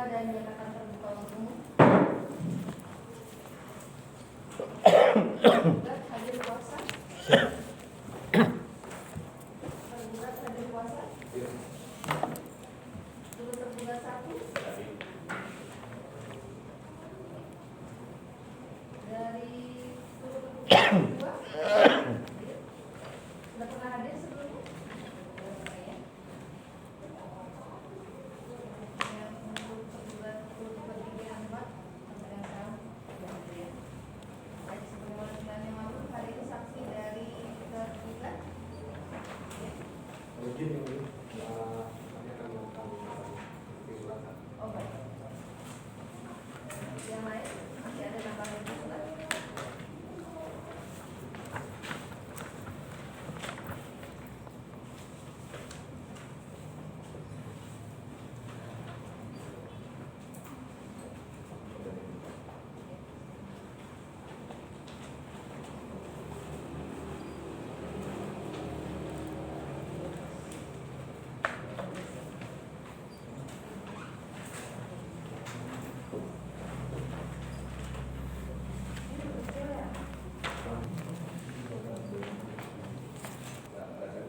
dan menyatakan terbuka untuk umum. Tergugat hadir kuasa. Tergugat hadir kuasa. Dulu tergugat 1. Dari dulu tergugat 2. Sudah pernah hadir sebelumnya? Yang lain masih ada tambahan surat?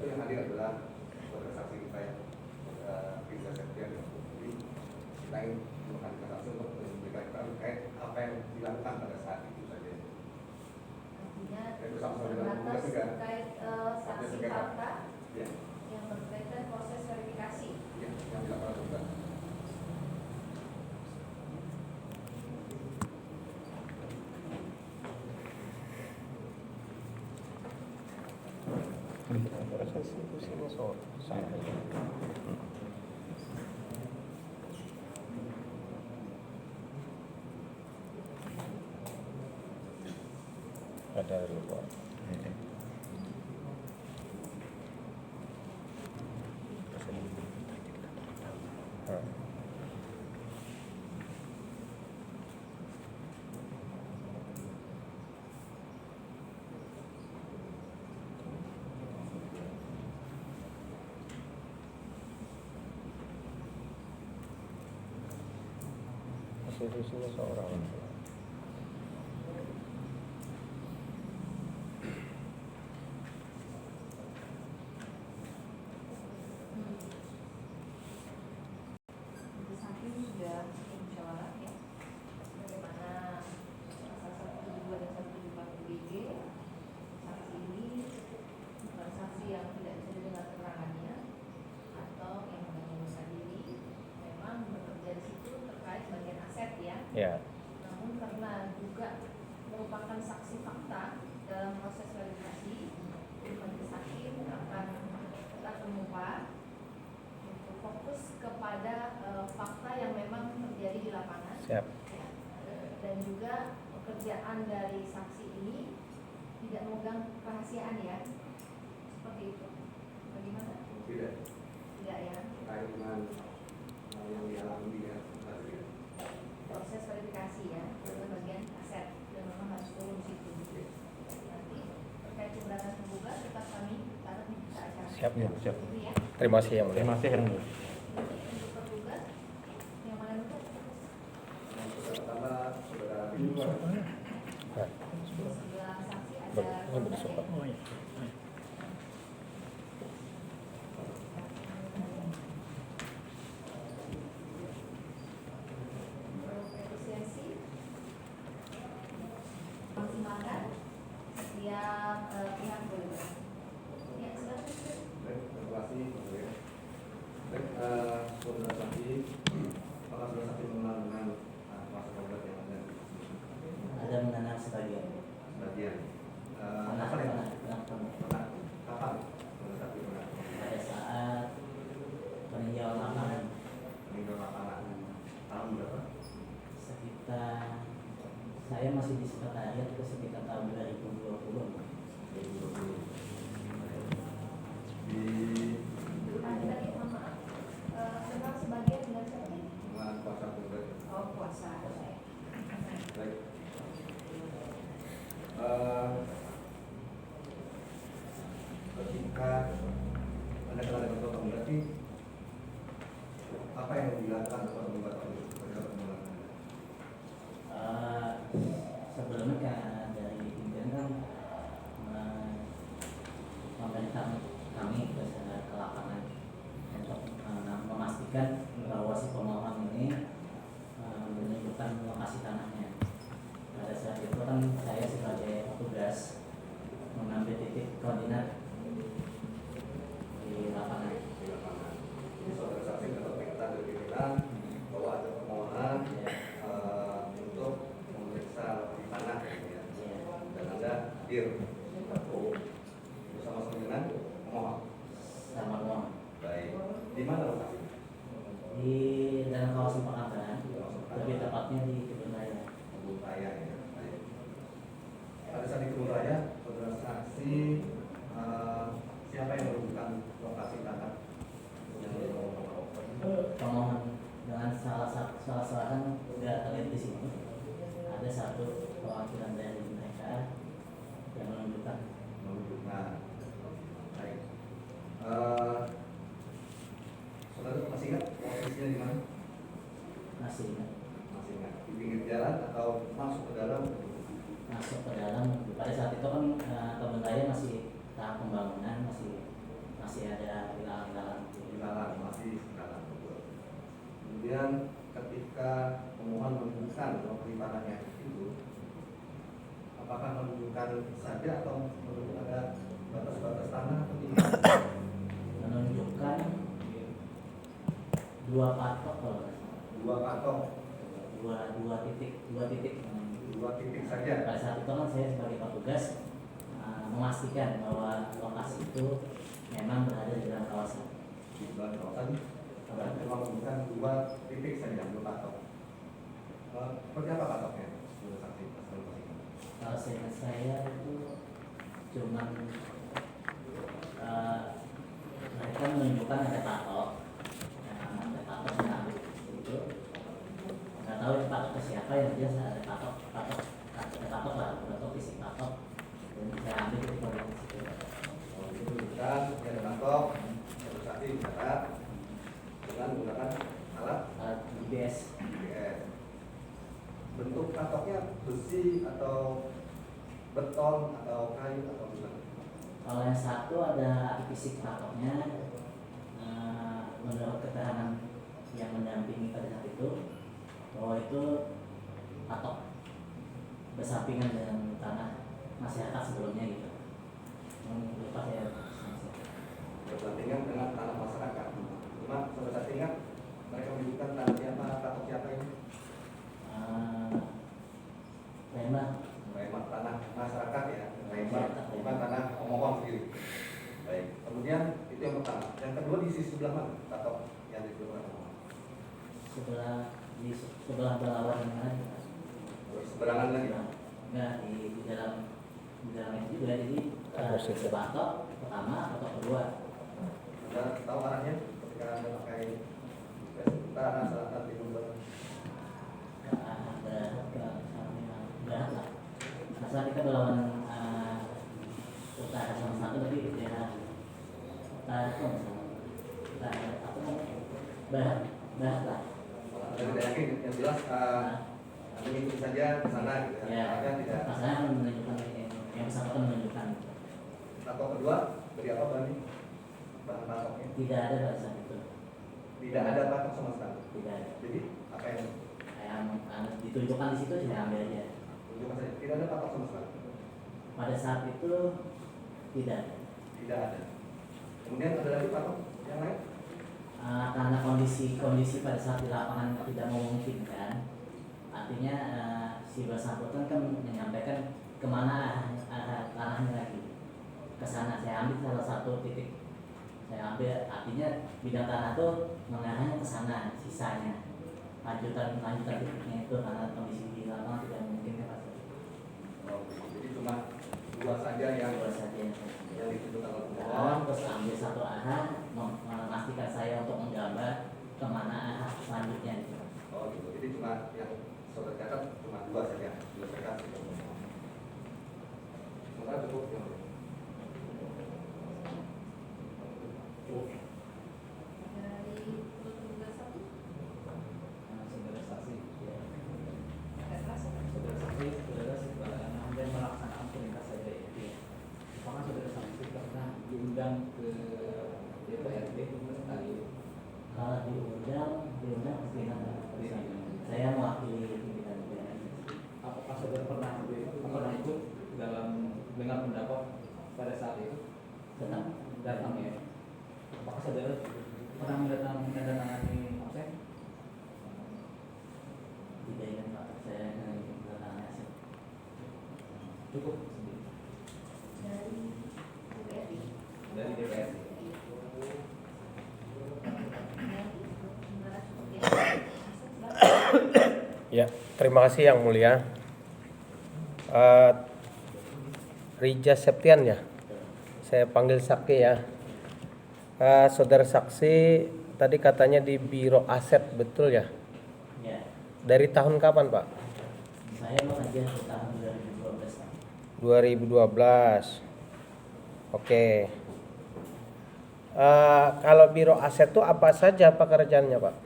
Yang hadir adalah saudara saksi kita yang Riza Septian. Jadi kita ingin menghadirkan saksi untuk memberikan keterangan terkait apa yang dilakukan pada saat itu saja. Artinya Itu sama-sama dengan terbatas juga. terkait saksi fakta Ya, yang berkaitan proses verifikasi. ya, yang dilakukan juga. Proses itu sini sama. Ada lupa. Institusinya seorang. Saksi sudah musyawarah ya, bagaimana pasal 172 dan 174 BG. Saksi ini bukan saksi yang tidak bisa didengar keterangannya atau yang mengundurkan diri, memang bekerja di situ terkait bagian aset ya. Ya. Namun karena juga merupakan saksi fakta dalam proses verifikasi, majelis hakim akan tetap mengubah untuk fokus kepada fakta yang memang terjadi di lapangan. Siap. Ya. Dan juga pekerjaan dari saksi ini tidak memegang kerahasiaan ya, seperti itu. Bagaimana? Tidak. Tidak ya. Terkait dengan yang dialami dia tadi. Proses verifikasi ya, dengan bagian aset dan memang harus turun situ. Nanti terkait keberatan penggugat tetap kami taruh di berita acara. Siap, ya, siap. Itu ya. Terima kasih yang mulia. Terima kasih yang mulia. Untuk penggugat yang mana untuk Yang pertama saudara Ridwan. sebelah saksi ada Ini bersumpah. Oh iya. efisiensi maksimalkan setiap pihak boleh. Ya, silakan. Baik, terima kasih. Baik, saudara saksi, apakah saudara saksi mengenal dengan kuasa penggugat yang ada di sini? Ada mengenal sebagian. Sebagian. Pernah Kapan saudara saksi mengenal? pada saat peninjauan lapangan Meninggal lapangan. Tahun berapa? sekitar saya masih di sekretariat itu sekitar tahun 2020. 2020. Di Tadi mohon maaf, kenal sebagian dengan siapa? dengan kuasa penggugat. Oh, kuasa saya. Baik. Ketika Anda kenal dengan kuasa penggugat, apa yang dilakukan kuasa penggugat pada memastikan bahwa si pemohon ini menunjukkan lokasi tanahnya. Pada saat itu kan saya sebagai petugas mengambil titik koordinat di lapangan. Di lapangan. Jadi saudara saksi dapat perintah dari pimpinan bahwa ada permohonan untuk memeriksa lokasi tanah, ya. Dan Anda hadir bersama-sama dengan pemohon. Sama pemohon Baik. Di mana lokasinya? di dalam kawasan Pekanbaran, lebih tepatnya di Kebun Raya. Kebun Raya, ya. Baik. Pada saat di Kebun Raya, saudara saksi siapa yang menentukan lokasi tanah yang Pemohon dengan salah seorang tidak terlihat di sini. Ada satu perwakilan dari mereka yang menunjukkan. Nah, baik. Saudara masih ingat posisinya di mana? Masih Masih ingat? Di pinggir jalan atau masuk ke dalam? masuk ke dalam. Pada saat itu kan Kebun Raya masih tahap pembangunan, masih ada ilalang-ilalang. Di dalam, masih di dalam. Kemudian ketika pemohon menunjukkan lokasi tanahnya itu, apakah menunjukkan saja atau menunjukkan ada batas-batas tanah atau tidak? Menunjukkan dua patok kalau nggak salah. Dua patok, dua titik. dua titik saja. Pada saat itu kan saya sebagai petugas memastikan bahwa lokasi itu memang berada di dalam kawasan. Di dalam kawasan, ada cuma menunjukkan dua titik saja, dua patok. Seperti apa patoknya? Sudah saksi, Kalau saya itu cuma mereka menunjukkan ada patok, itu nggak tahu itu patok ke siapa, yang jelas ada patok lah, atau fisik patok, dan saya ambil itu koordinat situ. itu menunjukkan ada patok, satu saksi mencatat dengan menggunakan alat GPS. GPS. Bentuk patoknya besi atau beton atau kayu atau gimana? Kalau yang satu ada fisik patoknya, menurut keterangan yang mendampingi pada saat itu bahwa itu patok bersampingan dengan tanah masyarakat sebelumnya gitu. Lupa saya. Berbandingan dengan tanah masyarakat. Cuma saudara saksi ingat mereka menunjukkan tanah siapa, patok siapa ini? Memang Memang tanah masyarakat, ya, memang bukan tanah pemohon sendiri. Baik. Kemudian itu yang pertama. Yang kedua di sisi sebelah mana? Patok yang di sebelah mana? sebelah berlawanan lagi. Seberangan lagi. Enggak di dalam itu juga, jadi patok pertama, patok kedua. Anda tahu arahnya ketika Anda pakai utara, selatan, timur, barat? Berat lah. Asal kita berlawanan utara sama satu, tapi daerah utara itu barat lah. Anda tidak yakin, yang jelas Anda mengikuti saja ke sana gitu ya. Ya, Arahnya tidak. masalahnya menunjukkan yang bersangkutan menunjukkan Patok kedua beri apa bahan patoknya? tidak ada pada saat itu. Tidak ada patok sama sekali. Tidak ada. Jadi apa yang Yang ditunjukkan di situ saya ambil aja. tunjukkan saja? Tidak ada patok sama sekali. Pada saat itu tidak. Tidak ada. Kemudian ada lagi patok yang lain? Karena kondisi pada saat di lapangan tidak memungkinkan, artinya si bersangkutan kan menyampaikan kemana arah tanahnya lagi, ke sana. Saya ambil salah satu titik, saya ambil, artinya bidang tanah itu mengarahnya ke sana, sisanya lanjutan titiknya itu karena kondisi di lapangan tidak memungkinkan. Oh, jadi cuma dua saja yang ditunjukkan oleh pemohon. Terus ambil satu arah, memastikan saya untuk menggambar kemana arah selanjutnya. Oh gitu. Jadi cuma yang saudara catat cuma dua saja. Dua saja. Sementara cukup yang Dari petugas satu, Saudara saksi, agak keras ya. saudara saksi, saudara setelah dan melaksanakan perintah saya itu, apakah saudara saksi pernah diundang ke DPRD kali? Kalau diundang pernah menandatangani aset? Tidak ingat Pak, saya menandatangani aset. Cukup Dari BRI. dari DPR. Ya, terima kasih Yang Mulia. Rija Septian ya, saya panggil saksi ya. Saudara saksi tadi katanya di Biro Aset, betul ya? Ya, Dari tahun kapan Pak? saya bekerja di tahun 2012 Pak. 2012. Oke. Kalau Biro Aset itu apa saja pekerjaannya Pak?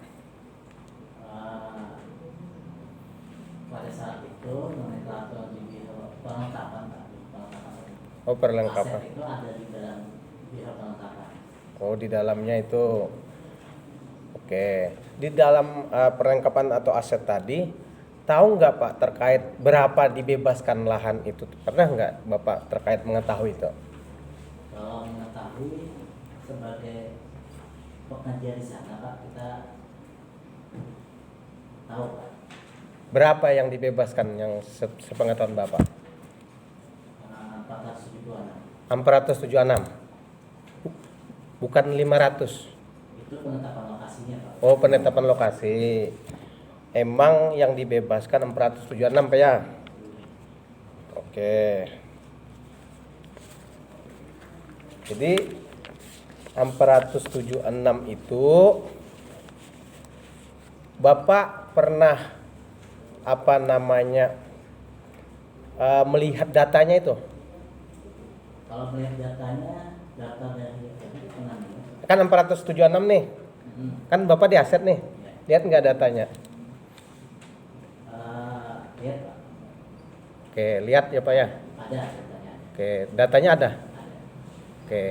Pada saat itu nomenklatur di biro perlengkapan Pak, perlengkapan. Oh, perlengkapan. Aset itu ada di dalam biro perlengkapan. Oh, di dalamnya itu. Oke. Di dalam perlengkapan atau aset tadi, tahu nggak Pak terkait berapa dibebaskan lahan itu? Pernah nggak Bapak terkait mengetahui itu? Kalau mengetahui sebagai pekerja di sana Pak, kita tahu Pak. Berapa yang dibebaskan yang sepengetahuan Bapak? 476. 476. Bukan 500. Itu penetapan lokasinya Pak. Oh, penetapan lokasi. Emang yang dibebaskan 476 Pak ya? Oke. Jadi 476 itu Bapak pernah melihat datanya itu? Kalau melihat datanya, data dari pengambil. Kan 476 nih. Kan Bapak di aset nih. Lihat nggak datanya? Lihat Pak, Oke, lihat ya Pak ya. ada datanya. Oke, datanya ada. Ada. Oke.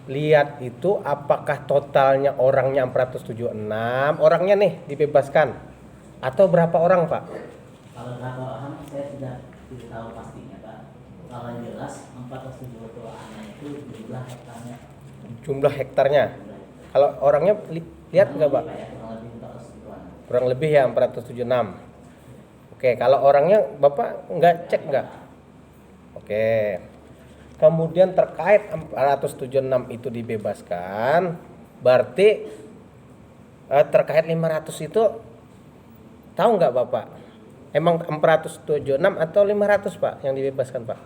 Lihat itu apakah totalnya orangnya 476, orangnya nih dibebaskan. Atau berapa orang Pak? Kalau berapa orang saya tidak tahu pastinya Pak. Kalau yang jelas 472 itu jumlah hektarnya. Jumlah hektarnya. Kalau orangnya lihat nggak Pak? Ya, kurang lebih 472. Kurang lebih ya 476. Oke, kalau orangnya Bapak nggak cek nggak? Oke. Kemudian terkait 476 itu dibebaskan, berarti terkait 500 itu tahu nggak Bapak? Emang 476 atau 500 Pak yang dibebaskan Pak?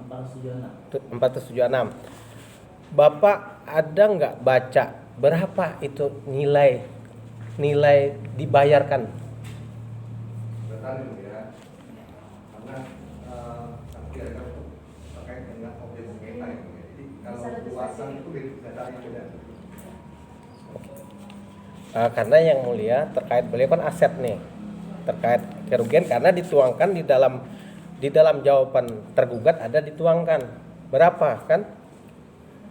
476. Bapak ada nggak baca berapa itu nilai dibayarkan? Bertanya ya, karena saksi ada terkait dengan objek sengketa ya. Jadi kalau luasan itu data yang beda. Karena yang mulia terkait beliau kan aset nih, terkait kerugian karena dituangkan di dalam jawaban tergugat ada dituangkan berapa kan?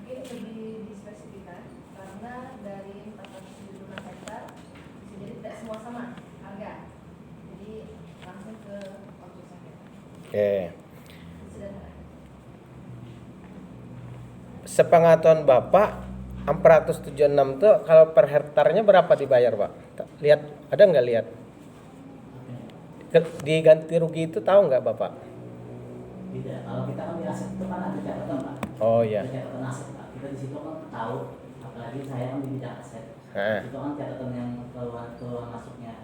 Mungkin lebih dispesifikan karena dari 475 hektar jadi tidak semua sama harga. Jadi langsung ke objek sengketa. Oke. Sederhana. Sepengetahuan Bapak 476 itu kalau per hektarnya berapa dibayar Pak? Lihat, ada nggak lihat? Diganti rugi itu tahu nggak Bapak? Tidak. Kalau kita kan di aset itu kan ada catatan Pak. Oh iya. Ada catatan aset Pak. Kita di situ kan tahu, apalagi saya kan di bidang aset. Nah. Itu kan catatan yang keluar masuknya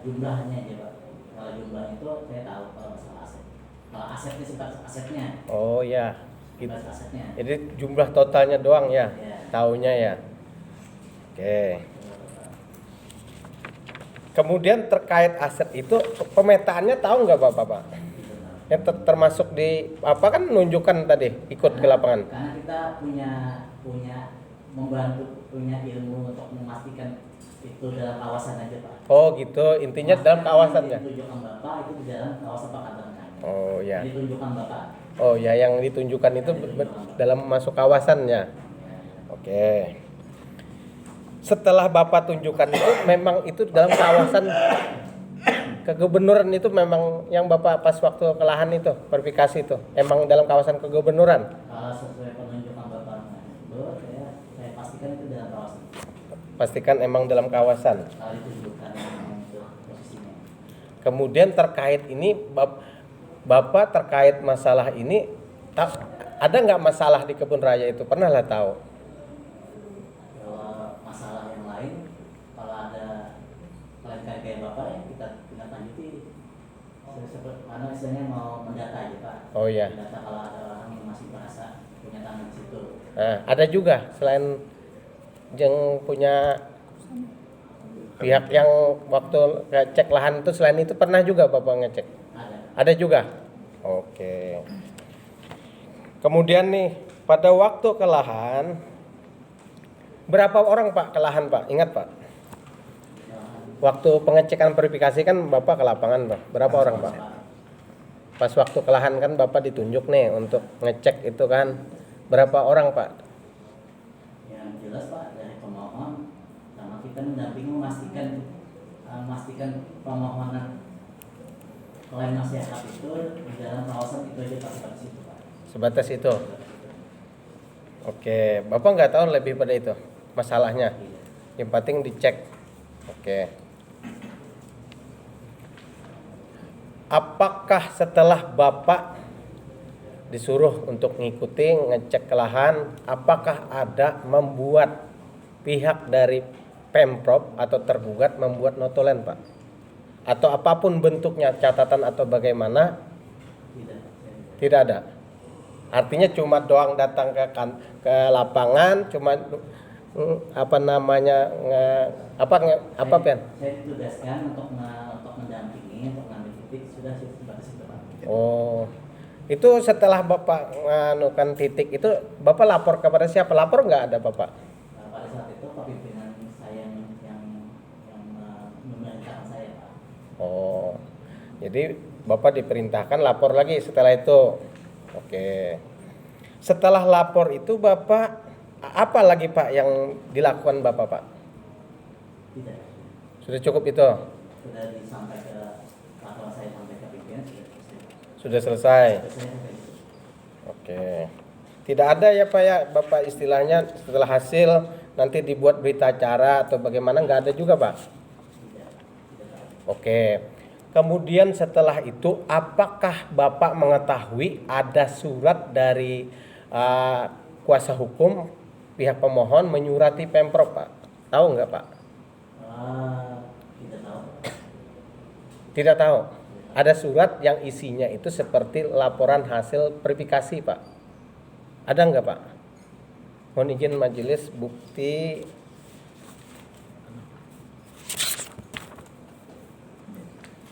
jumlahnya aja Pak. Kalau jumlah itu saya tahu kalau masalah aset. Kalau asetnya sifat asetnya. Oh ya. Sifat asetnya. Jadi jumlah totalnya doang ya, Ya. taunya ya. Oke. Kemudian terkait aset itu pemetaannya tahu nggak Bapak Pak? Yang termasuk di apa kan menunjukkan tadi ikut ke lapangan. Karena kita punya membantu, punya ilmu untuk memastikan itu dalam kawasan aja Pak. Oh gitu, intinya dalam kawasannya. Yang ditunjukkan Bapak itu di dalam kawasan Pakatan kami. Oh ya. Yang ditunjukkan Bapak. Oh ya, yang ditunjukkan itu dalam masuk kawasannya. Oke. Setelah Bapak tunjukkan itu memang itu dalam kawasan kegubernuran itu memang yang Bapak pas waktu ke lahan itu verifikasi itu emang dalam kawasan kegubernuran. Kalau sesuai penunjukan Bapak itu saya pastikan itu dalam kawasan. Pastikan emang dalam kawasan. Kalau ditunjukkan untuk posisinya. Kemudian terkait ini Bapak terkait masalah ini ada nggak masalah di kebun raya itu? Pernah lah tahu? Kalau masalah yang lain, kalau ada lain kayak Bapak ya kita tindak lanjuti. Karena istilahnya mau mendata aja Pak. Oh iya. Mendata kalau ada orang yang masih merasa punya tangan di situ. Nah, ada juga selain yang punya pihak yang waktu ngecek lahan itu, selain itu pernah juga Bapak ngecek? Ada. Ada juga? Oke. Kemudian nih, pada waktu ke lahan, berapa orang Pak ke lahan Pak? Ingat Pak? Waktu pengecekan verifikasi kan Bapak ke lapangan Pak. Berapa orang Pak? Pas waktu ke lahan kan Bapak ditunjuk nih untuk ngecek itu kan. Berapa orang Pak? Yang jelas Pak dari pemohon sama kita mendampingi memastikan permohonan klaim masyarakat itu di dalam kawasan itu aja Pak situ Pak. Sebatas itu. Oke, Bapak nggak tahu lebih pada itu masalahnya. Yang penting dicek. Oke. Apakah setelah Bapak disuruh untuk ngikuti ngecek ke lahan, apakah ada membuat pihak dari Pemprov atau tergugat membuat notulen Pak? Atau apapun bentuknya, catatan atau bagaimana? Tidak ada. Artinya cuma doang datang ke lapangan, cuma apa Pian? Saya ditugaskan untuk mendampingi, untuk ngambil titik sudah sebatas itu Pak. Oh, itu setelah Bapak nganukan titik itu, Bapak lapor kepada siapa? Lapor nggak ada Bapak? Pada saat itu pimpinan saya yang memerintahkan saya Pak. Oh, jadi Bapak diperintahkan lapor lagi setelah itu. Oke. Setelah lapor itu Bapak, apa lagi Pak yang dilakukan Bapak Pak? Tidak. Sudah cukup itu? Sudah disampaikan ke laporan saya sampai ke pimpinan Sudah selesai? Selesai. Oke. Tidak ada ya Pak ya, Bapak istilahnya setelah hasil nanti dibuat berita acara atau bagaimana, nggak ada juga Pak? Tidak. Oke. Kemudian setelah itu apakah Bapak mengetahui ada surat dari kuasa hukum pihak pemohon menyurati Pemprov Pak? Tahu nggak Pak? Tidak tahu. Tidak tahu. Ada surat yang isinya itu seperti laporan hasil verifikasi Pak. Ada nggak Pak? Mohon izin majelis bukti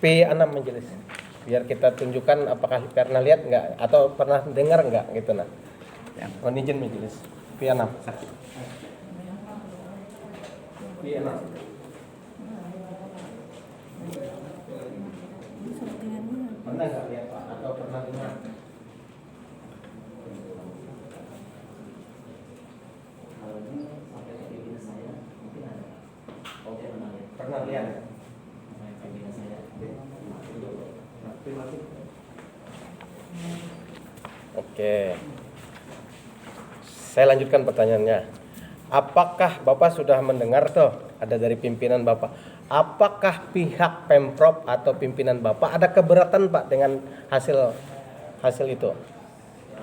P6 majelis. Biar kita tunjukkan apakah pernah lihat nggak atau pernah dengar nggak gitu nah. Mohon izin majelis. P6. P6. Pernah nggak lihat Pak atau pernah dengar? Kalau ini sampai ke pimpinan saya mungkin ada. Oh, Saya pernah lihat. pernah lihat. Sampai ke pimpinan saya. Oke. Saya lanjutkan pertanyaannya. Apakah Bapak sudah mendengar tuh ada dari pimpinan Bapak? Apakah pihak Pemprov atau pimpinan Bapak ada keberatan Pak dengan hasil itu?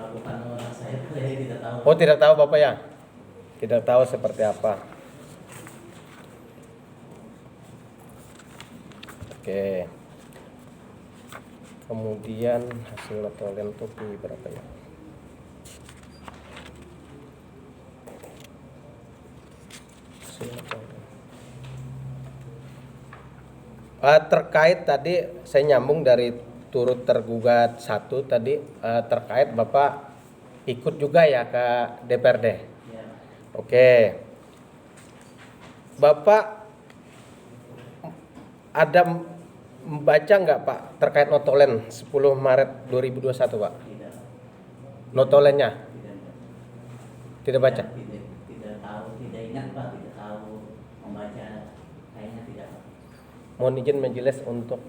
Bukan saya tidak tahu. Oh, tidak tahu Bapak ya? Tidak tahu seperti apa. Oke. Kemudian hasil notulen itu berapa ya? Hasil notulen. Terkait tadi saya nyambung dari turut tergugat satu tadi, terkait Bapak ikut juga ya ke DPRD. Ya. Oke. Bapak ada membaca nggak Pak terkait notulen 10 Maret 2021 Pak? Tidak. Notulennya Tidak. tidak baca? Tidak tahu, tidak ingat Pak, tidak tahu membaca, kayaknya tidak. Mohon izin majelis untuk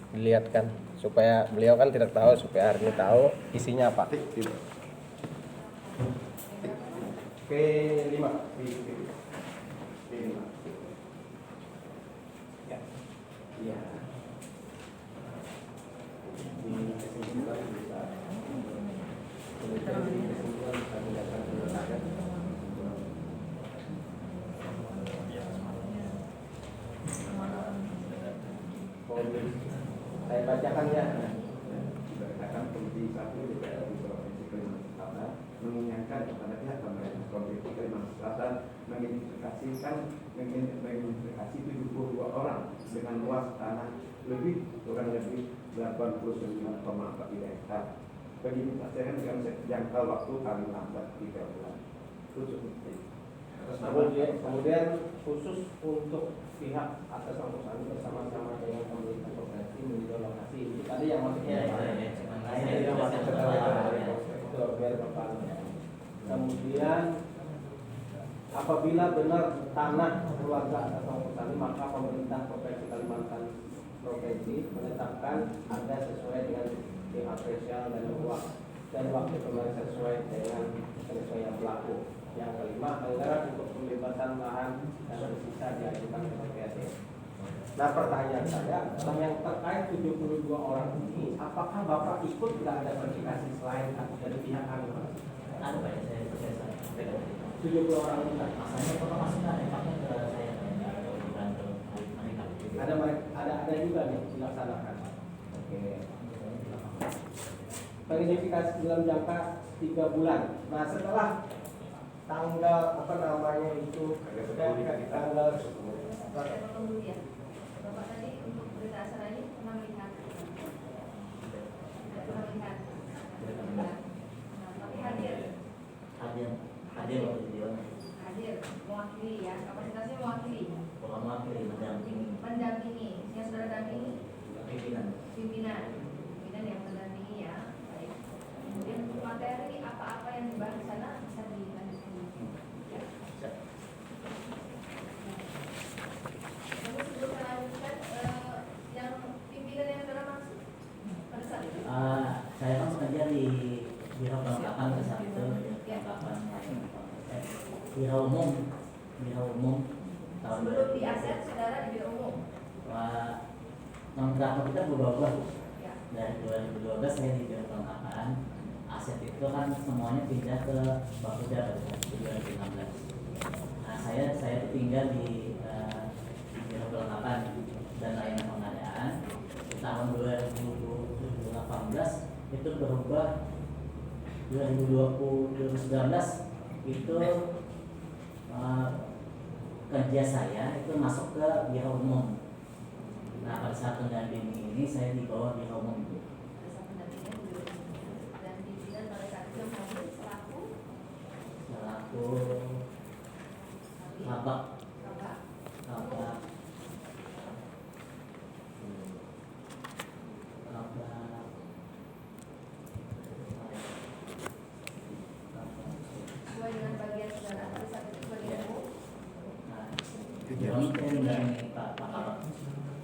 dilihatkan supaya beliau kan tidak tahu, supaya hari ini tahu isinya apa. P5. bacakan ya. Berdasarkan Komisi 1 DPR di Provinsi Kalimantan Selatan mengingatkan kepada pihak pemerintah Provinsi Kalimantan Selatan mengidentifikasi 72 orang dengan luas tanah kurang lebih 89,4 hektar. Penginvestasian dengan jangka waktu paling lambat 3 bulan. Khusus Kemudian khusus untuk pihak atas nama perusahaan bersama-sama dengan pemerintah provinsi meninjau lokasi. Itu tadi yang maksudnya Pak. Nah, ini yang maksud itu biar Bapak. Kemudian apabila benar tanah keluarga atas nama perusahaan, maka pemerintah provinsi Kalimantan provinsi menetapkan harga sesuai dengan apresial dan waktu kembali sesuai dengan penyesuaian pelaku. Yang kelima, anggaran untuk pembebasan lahan yang tersisa diajukan ke DPRD. Nah, pertanyaan saya, yang terkait 72 orang ini, apakah Bapak ikut nggak ada verifikasi selain dari pihak kami? Ada Pak, saya sampaikan. 70 orang ini, Pak. Masanya kalau masuk ada pakai ke saya ada juga nih dilaksanakan. Oke. Verifikasi dalam jangka 3 bulan. Nah, setelah tanggal apa namanya itu tanggal Saya potong dulu ya. Bapak tadi untuk berita acara ini pernah melihat? Tidak pernah melihat. Nah, tapi hadir hadir waktu di Dewan. hadir mewakili ya, kapasitasnya mewakili, Bukan mewakili, mendampingi yang saudara dampingi pimpinan. pimpinan yang mendampingi ya. Baik. Kemudian untuk materi apa-apa yang dibahas di sana bisa dilanjutkan. Ya. Namun sebelum saya lanjutkan, yang pimpinan yang saudara maksud pada saat itu? Saya kan sengaja di biro kelengkapan ke saat itu, biro umum tahun Sebelum di aset saudara di biro umum. Kontrak kita berubah-ubah. Ya. Dari 2012 saya di biro kelengkapan. Aset itu kan semuanya pindah ke Bapeda pada 2016. Nah, saya tinggal di biro kelengkapan dan layanan pengadaan. Di tahun 2018 itu berubah. 2019 itu kerja saya itu masuk ke biro umum. Nah, pada saat pendampingan ini saya di bawah biro umum itu. Pada saat pendampingan di biro umum dan pimpinan pada saat itu yang hadir selaku Kabak sesuai dengan bagian saudara pada saat itu bagian umum. Biro ini Pak Kabak.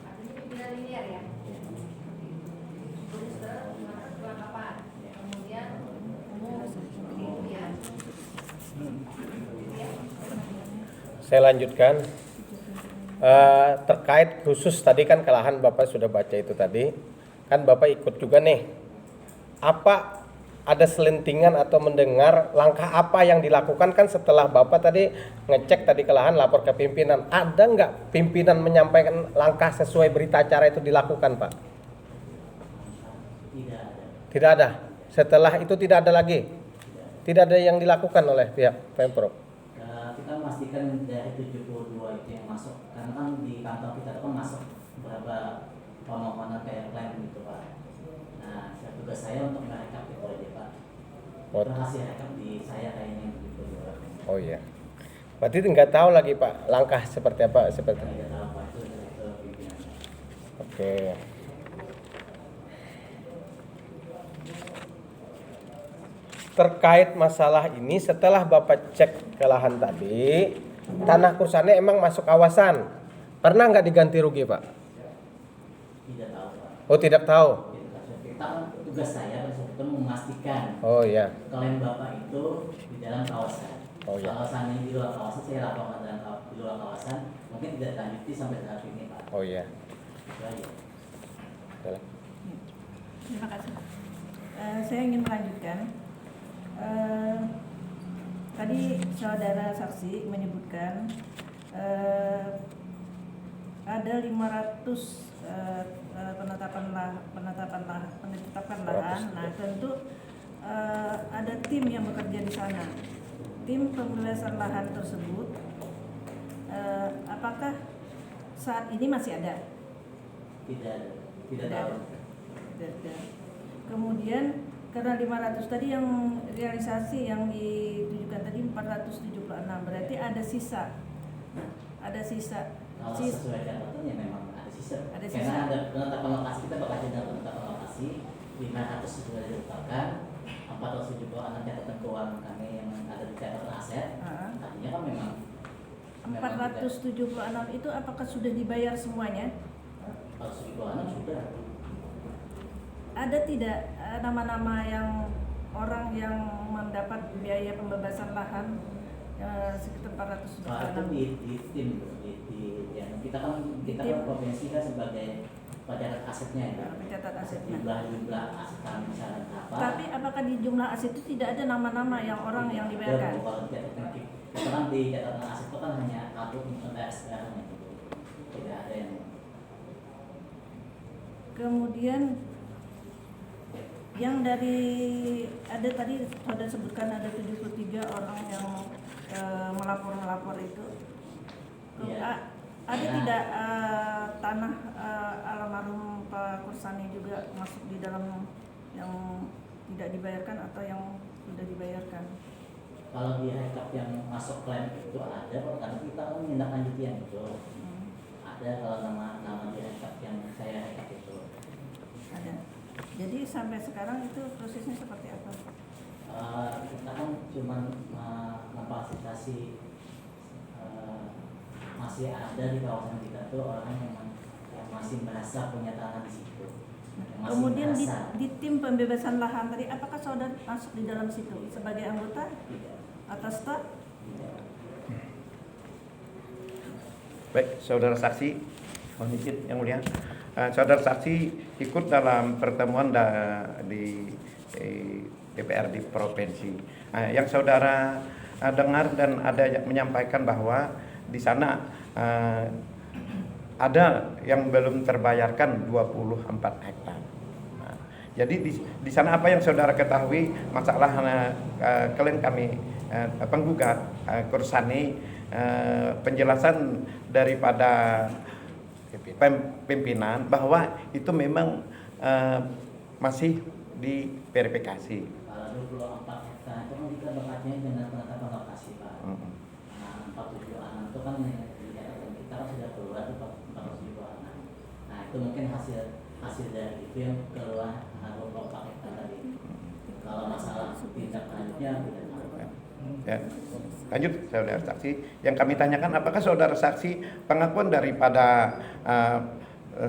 Artinya pimpinan linear ya. Jadi saudara mengatakan kelengkapan, kemudian umum kemudian. Ya. Saya lanjutkan. Terkait khusus tadi kan kelahan Bapak sudah baca itu tadi. Kan Bapak ikut juga nih. Apa ada selentingan atau mendengar langkah apa yang dilakukan kan setelah Bapak tadi ngecek tadi kelahan lapor ke pimpinan, ada nggak pimpinan menyampaikan langkah sesuai berita acara itu dilakukan Pak? Tidak ada. Setelah itu tidak ada lagi. Tidak ada yang dilakukan oleh pihak Pemprov. Kita memastikan dari 72 itu yang masuk, karena kan di kantor kita kan masuk beberapa permohonan kayak klaim gitu Pak. Nah, tugas saya untuk merekap itu aja Pak. Hasil rekap di saya kayaknya begitu. Oh iya. Berarti nggak tahu lagi Pak langkah seperti apa seperti. Tidak tahu Pak, itu pimpinan. Oke. Terkait masalah ini setelah Bapak cek ke lahan tadi, tanah perusahaannya emang masuk kawasan. Pernah nggak diganti rugi Pak? Tidak tahu Pak. Oh tidak tahu. Kita tugas saya itu memastikan Oh iya. klaim Bapak itu di dalam kawasan. Oh, iya. Kalau seandainya di luar kawasan, saya laporkan di luar kawasan, mungkin tidak lanjuti sampai saat ini Pak. Oh iya. Itu aja. Yalah. Terima kasih. Saya ingin melanjutkan. Tadi saudara saksi menyebutkan ada 500 penetapan lahan. Nah, tentu ada tim yang bekerja di sana. Tim pembebasan lahan tersebut apakah saat ini masih ada? Tidak Tidak tahu. ada. Tidak ada. Kemudian karena 500 tadi yang realisasi yang ditujukan tadi 476, berarti ada sisa. Ada sisa. Kalau sesuai catatannya memang ada sisa. Ada Karena sisa. ada penetapan lokasi, kita bekerja dalam penetapan lokasi 500 sudah ditetapkan, 476 catatan keuangan kami yang ada di catatan aset. Artinya kan memang 476 itu apakah sudah dibayar semuanya? 476 sudah. Ada tidak nama-nama yang orang yang mendapat biaya pembebasan lahan sekitar 476? Nah, itu di tim yang kita kan Tim. provinsi kan sebagai pencatat asetnya ya. Pencatat asetnya. Jumlah aset kami misalnya apa? Tapi apakah di jumlah aset itu tidak ada nama-nama yang orang yang dibayarkan? Kalau catatan kita kan di catatan aset itu kan hanya kartu SPR nya gitu. Tidak ada yang Kemudian yang dari ada tadi sudah sebutkan ada 73 orang yang melapor itu. Iya. Ada Ya. tidak tanah almarhum Pak Kursani juga masuk di dalam yang tidak dibayarkan atau yang sudah dibayarkan? kalau di rekap yang masuk klaim itu ada, karena kita kan menindaklanjuti yang itu. Ada kalau nama di rekap yang saya rekap itu. Ada. Jadi sampai sekarang itu prosesnya seperti apa? Kita kan cuma memfasilitasi masih ada di kawasan kita tuh orang yang masih merasa punya tanah di situ. Yang masih Kemudian merasa. di tim pembebasan lahan tadi, apakah saudara masuk di dalam situ sebagai anggota Tidak. atau staf? Tidak. Baik, saudara saksi, mohon izin yang mulia. Saudara saksi ikut dalam pertemuan di DPRD provinsi. Yang saudara dengar dan ada yang menyampaikan bahwa di sana ada yang belum terbayarkan 24 hektar. Jadi di sana apa yang saudara ketahui masalah klien kami penggugat Kursani, penjelasan daripada pimpinan bahwa itu memang masih diverifikasi. Kalau 24 hektar itu kan kita bekatnya dengan penetapan lokasi Pak. 476 itu kan kita kan sudah keluar tuh 476. Nah itu mungkin hasil dari itu yang keluar 24 hektar tadi. Kalau masalah tindak lanjutnya tidak tahu. Ya. Lanjut saudara saksi, yang kami tanyakan apakah saudara saksi pengakuan daripada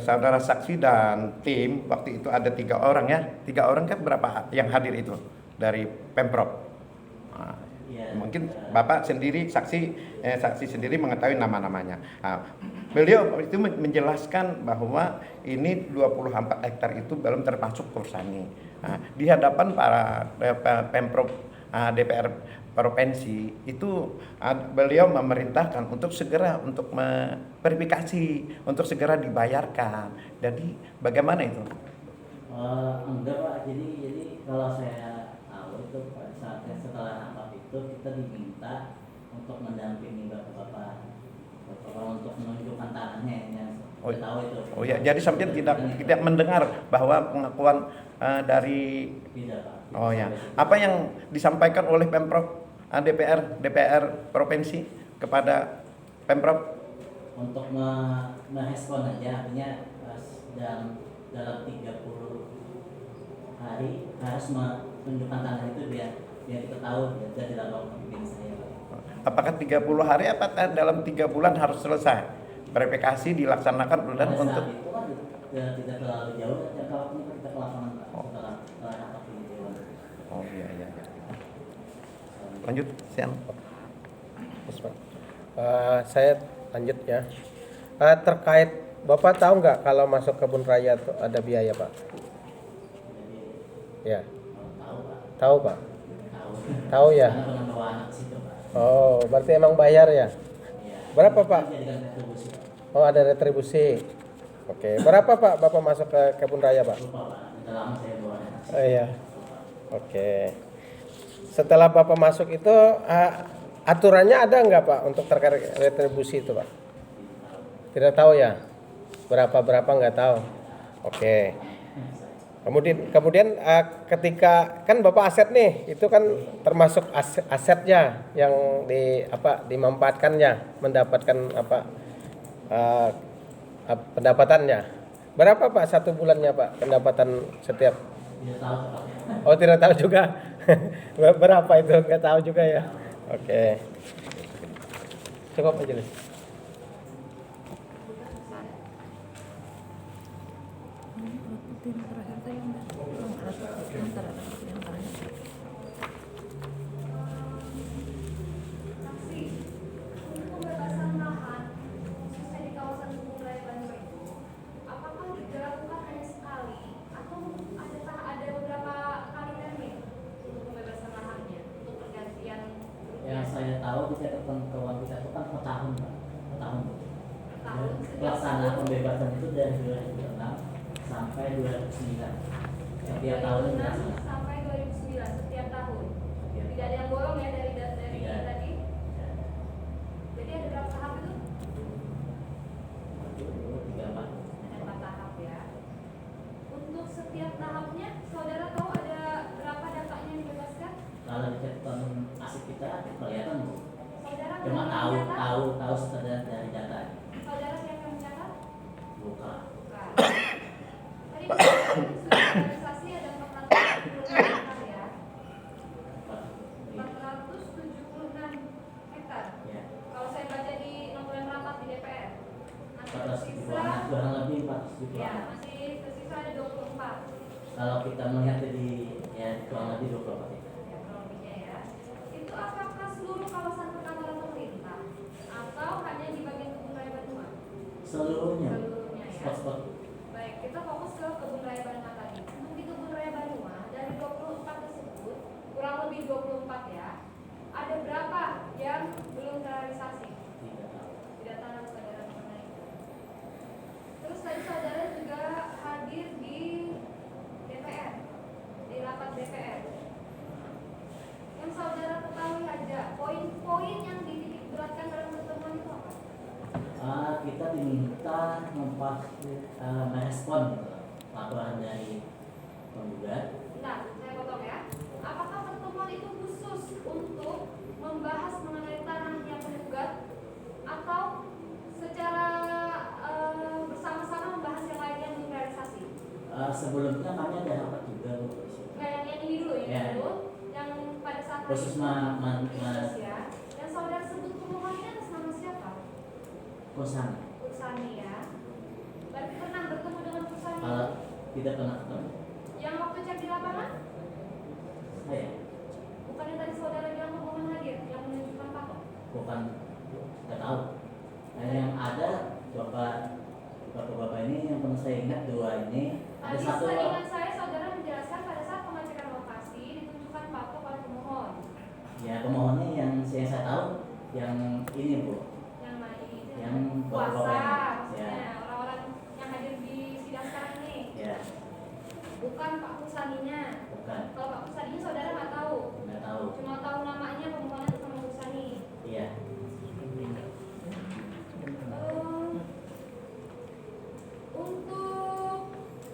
saudara saksi dan tim waktu itu ada 3 orang ya, 3 orang kan berapa yang hadir itu dari Pemprov? Ya, Mungkin Bapak sendiri saksi sendiri mengetahui nama-namanya. Beliau itu menjelaskan bahwa ini 24 hektar itu belum termasuk Kursani. Di hadapan para Pemprov DPR provinsi itu beliau memerintahkan untuk segera untuk verifikasi, untuk segera dibayarkan. Jadi bagaimana itu? Enggak Pak, jadi kalau saya tahu itu pada saat setelah rapat itu kita diminta untuk mendampingi bapak-bapak untuk menunjukkan tanahnya yang saya tahu itu. Oh ya, jadi sampai tidak mendengar bahwa pengakuan dari Tidak Pak. Oh ya, apa yang disampaikan oleh Pemprov DPR provinsi kepada Pemprov? Untuk merespon aja, artinya dalam 30 hari harus menunjukkan tanah itu biar kita tahu dan dilakukan pimpinan saya Pak. Apakah 30 hari apa dalam 3 bulan harus selesai verifikasi dilaksanakan dan Pada untuk saat itu kan tidak terlalu jauh jangka waktunya kita ke lapangan Pak, setelah rapat ini Dewan. Oh iya. Lanjut, Sian. Saya lanjut ya. Terkait Bapak tahu nggak kalau masuk kebun raya itu ada biaya Pak? Jadi Ya, tahu Pak. tahu Pak. Tahu. Tahu ya. Karena pernah bawa anak ke situ Pak. Oh, berarti emang bayar ya? Ya. Berapa, Pak? Dijadikan retribusi Pak. Oh, ada retribusi. Oke, berapa Pak Bapak masuk ke kebun raya Pak? Lupa Pak, udah lama saya bawa. Oh iya. Oke. Setelah Bapak masuk itu aturannya ada nggak Pak untuk terkait retribusi itu Pak? Tidak tahu ya? Berapa nggak tahu. Oke. Kemudian ketika kan Bapak aset nih, itu kan termasuk asetnya yang dimanfaatkannya, mendapatkan pendapatannya. Berapa Pak satu bulannya Pak pendapatan setiap? Tidak tahu Pak. Oh tidak tahu juga. Berapa itu nggak tahu juga ya. Oke. Cukup majelis. Saksi, untuk pembebasan lahan khususnya di kawasan Kebun Raya Bandung itu, apakah dilakukan hanya sekali atau ada beberapa kali termin untuk pembebasan lahannya untuk pergantian Yang saya tahu kita kawan kita itu kan per tahun Pak, per tahun. tahun Pelaksanaan pembebasan itu dari 2006 sampai 2009. Setiap tahun 2006 dilaksanakan. sampai 2009 setiap tahun. Iya. Tidak ada yang bolong ya dari Tidak. tadi. Ya. Jadi ada berapa tahap itu? 3 Pak. Ada 4 tahap ya. Untuk setiap tahapnya, saudara tahu ada berapa datanya yang dibebaskan? Kalau di catatan aset kita kelihatan Bu. Saudara Cuma pernah mencatat? tahu sekedar dari data. Saudara siapa yang mencatat? Bukan. Bukan. Tadi sudah realisasi ada 476 hektar ya. 476 hektar. Ya. Kalau saya baca di notulen rapat di DPR, masih 400 tersisa, ribuan, kurang lebih 400 ribuan. ya masih tersisa ada 24. Kalau kita melihat di ya kurang lebih 24 hektar. Ya, kurang lebihnya ya. Itu apakah seluruh kawasan perkantoran pemerintah atau hanya di bagian Kebun Raya Bandung? Seluruhnya. Seluruhnya ya. Spot-spot. Baik, kita fokus ke Kebun Raya Bandung tadi. Untuk di Kebun Raya Bandung dari 24 tersebut, kurang lebih 24 ya. Ada berapa yang belum terrealisasi? Tidak tahu. Tidak tahu saudara mengenai itu. Terus tadi saudara juga hadir di DPR, di rapat DPR. Yang saudara ketahui aja, poin-poin yang dititik beratkan dalam pertemuan itu apa? Kita diminta merespon laporan dari penggugat. Nah, saya potong ya. Apakah pertemuan itu khusus untuk membahas mengenai tanah yang penggugat atau secara bersama-sama membahas yang lain yang belum realisasi? Sebelumnya kami ada rapat juga Bu. Nah, yang ini dulu, Ya. yang pada saat Khusus khusus ya. Dan saudara sebut pemohonnya atas nama siapa? kosan. Kursani ya. Berarti pernah bertemu dengan Kursani? Kalau tidak pernah ketemu, Yang waktu cek di lapangan? saya Bukannya tadi saudara bilang pemohon hadir yang menunjukkan patok? bukan tidak tahu. Yang ada bapak-bapak ini yang pernah saya ingat dua ini ada Tadi satu. seingat saya saudara menjelaskan pada saat pengecekan lokasi ditunjukkan patok oleh pemohon. Ya pemohonnya yang saya tahu yang ini Bu, Yang mana ini? yang kuasa, bapak-bapak ini. maksudnya Ya, orang-orang yang hadir di sidang sekarang ini. ya Bukan Pak Kursaninya. bukan, Kalau Pak Kursaninya saudara nggak tahu. nggak tahu. Cuma tahu namanya pemohon itu sama Kursani. Iya. Untuk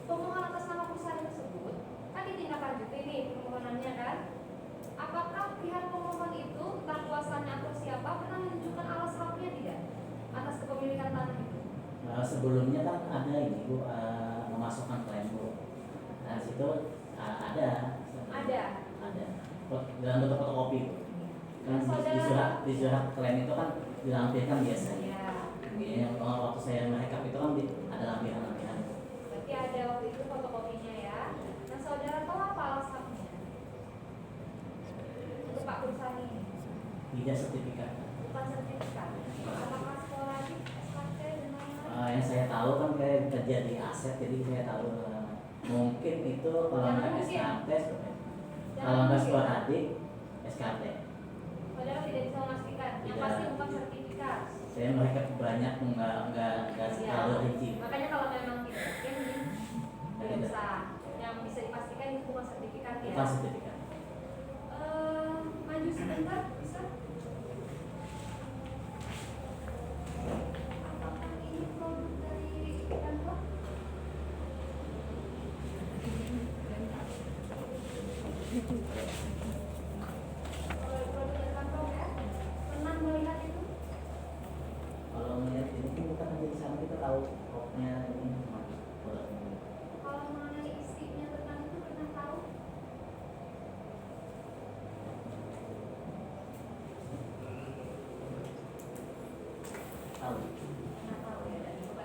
pemohon atas nama Kursani tersebut, kan ditindaklanjuti nih permohonannya kan? Apakah pihak pemohon itu, entah kuasanya atau siapa, pernah menunjukkan alas haknya tidak atas kepemilikan tanah itu? Sebelumnya kan ada ini Bu, memasukkan klaim Bu. Nah situ ada. Ada. Dalam bentuk fotokopi Bu. Kan di surat klaim itu kan dilampirkan biasanya. Ya. Yang waktu saya merekap itu kan ada lampiran-lampiran. Berarti ada waktu itu fotokopinya ya. Nah saudara tahu apa alas haknya? Untuk Pak Kursani ini? Tidak sertifikat. Bukan sertifikat. Apakah sekolah lagi, SKT dan lain-lain? Yang saya tahu kan kayak kerja di aset, jadi saya tahu mungkin itu kalau Jangan nggak mungkin. SKT, Jangan kalau nggak mungkin. sporadik SKT. Saudara tidak bisa memastikan. Yang Tidak. pasti bukan sertifikat. Saya mereka banyak nggak Ya, terlalu rinci. makanya kalau memang tidak yakin belum sah. Yang bisa dipastikan itu bukan sertifikat ya. Bukan sertifikat. Maju sebentar bisa. Apakah ini produk dari Pemprov? Produk dari Pemprov ya? Pernah melihat itu? Kalau melihat ini kita kan jadi sama kita tahu pokoknya ini cuma produk ini. Kalau mengenai isinya tentang itu pernah tahu? Tahu. Pernah tahu ya dari coba.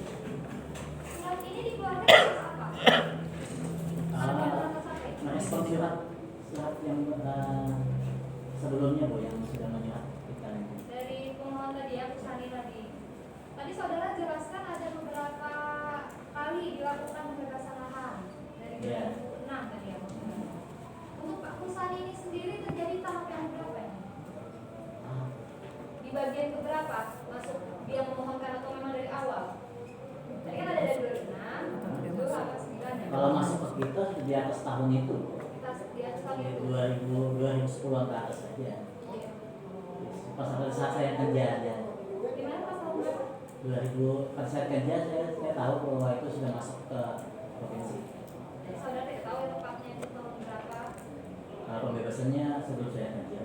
Surat ini dikeluarkan atas apa? Merespon surat yang sebelumnya Bu yang sudah menyurat kita ini. Dari pemohon tadi ya, Bu Sani tadi. Tadi saudara jelaskan ada beberapa kali dilakukan pembebasan lahan dari Iya. 2006 tadi ya. Untuk Pak Kusani ini sendiri terjadi tahap yang berapa ini? Ah, Di bagian keberapa masuk dia memohonkan atau memang dari awal? Tadi kan ada dari 2006, 2007 sampai 9 ya. Kalau masuk ke kita di atas tahun itu, Kita di atas tahun dari itu. 2010 ke atas saja. Iya. Pas pada saat saya kerja aja, Gimana pas tahun berapa? 2000 pada saat kerja saya tahu bahwa itu sudah masuk ke provinsi. Jadi saudara tidak tahu ya tepatnya itu tahun berapa? Pembebasannya sebelum saya kerja.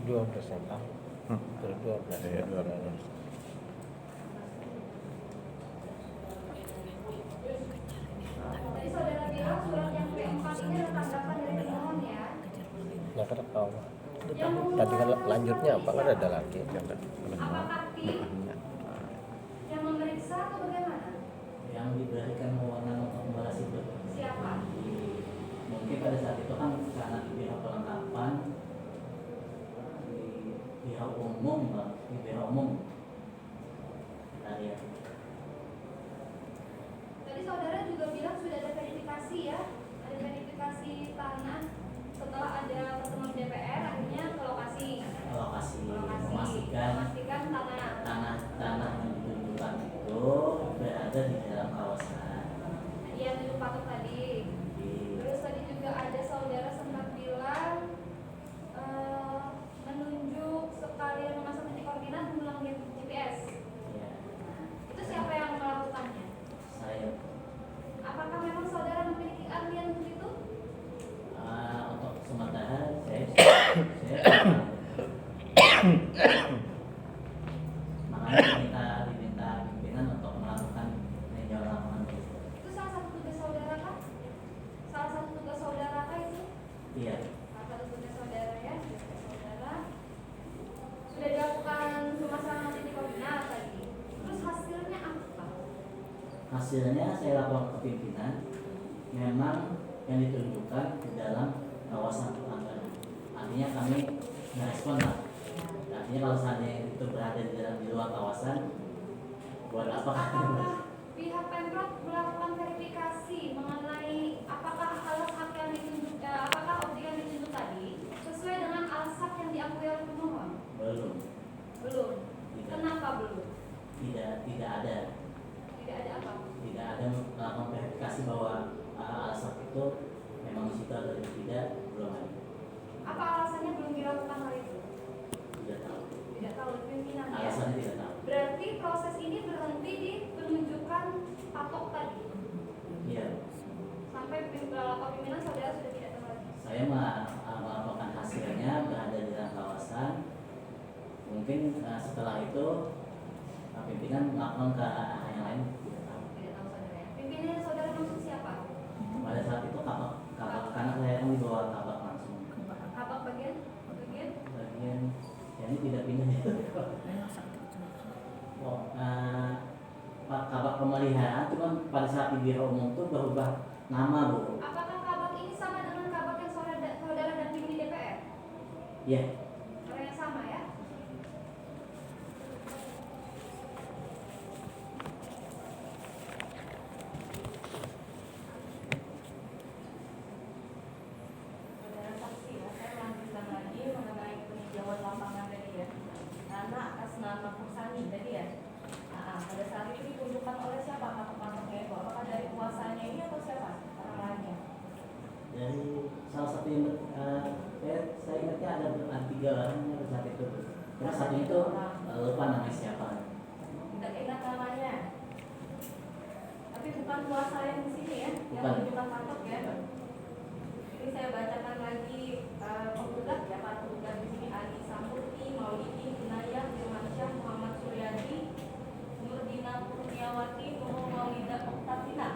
12 yang tahu. 12. Iya, 12. Tadi saudara bilang surat yang P4 ini adalah tanggapan dari pemohon ya. Nah, kan tahu. Yang Tadi kan lanjutnya apa kan ada lagi. apakah tim yang memeriksa atau bagaimana? Yang diberikan wewenang untuk membahas itu. Siapa? Mungkin pada saat itu kan karena di pihak pelengkapan di pihak umum, Pak, di pihak umum. Tadi ya. Tadi saudara juga bilang sudah ada verifikasi ya, ada verifikasi tanah setelah ada pertemuan DPR akhirnya ke lokasi. Lokasi Memastikan tanah yang ditunjukkan itu berada di dalam kawasan. yang duduk patok tadi. Di Terus tadi juga ada saudara sempat bilang menunjuk sekalian memasang titik koordinat mengulang GPS. ya, Itu siapa yang melakukannya? saya Apakah memang saudara memiliki keahlian untuk itu? untuk sementara makanya diminta pimpinan untuk melakukan meninjau lapangan itu. Itu salah satu tugas saudara kan? Salah satu tugas saudara kan itu? Iya, Salah satu tugas saudara ya, tugas saudara. Sudah dilakukan pemasangan titik koordinat tadi. Terus hasilnya apa? hasilnya saya lapor ke pimpinan, memang yang ditunjukkan di dalam kawasan pelanggaran. Artinya kami merespon lah. Artinya kalau seandainya itu berada di luar kawasan, buat apa? Apakah pihak Pemprov melakukan verifikasi mengenai apakah alas hak yang ditunjuk, apakah objek yang ditunjuk tadi sesuai dengan alas hak yang diakui oleh pemohon? Belum, Belum. Tidak. Kenapa belum? tidak ada. Tidak ada apa? Tidak ada melakukan verifikasi bahwa alasan itu memang di situ atau tidak, belum ada. Apa alasannya belum dilakukan hal itu? Tidak tahu. Tidak tahu pimpinan ya. Alasannya tidak tahu. Berarti proses ini berhenti di penunjukan patok tadi. Iya, Sampai lapor pimpinan saudara sudah tidak tahu lagi. saya melaporkan hasilnya berada di dalam kawasan. Mungkin setelah itu pimpinan melakukan ke arah yang lain, tidak tahu. Tidak tahu saudara ya. Pimpinan saudara maksud siapa? Pada saat itu kapak karena saya kan dibawa kapak langsung. Apa bagian? Bagian ya ini tidak pindah itu. Oh, Pak kabak pemeliharaan cuma pada saat di biro umum itu berubah nama, Bu. Apakah kabak ini sama dengan kabak yang saudara dampingi di DPR? Ya, Orang yang sama ya? 3 orangnya pada saat itu. Cuma satu itu lupa namanya siapa. Tidak ingat namanya. Tapi bukan kuasa yang di sini ya, yang Bukan. menunjukkan patok ya. Ini saya bacakan lagi penggugat ya, Pak penggugat di sini Ali Samurti, Maulidi, Inayah, Firmansyah, Muhammad Suryadi, Nurdina Kurniawati, Nurul Maulida Oktatina.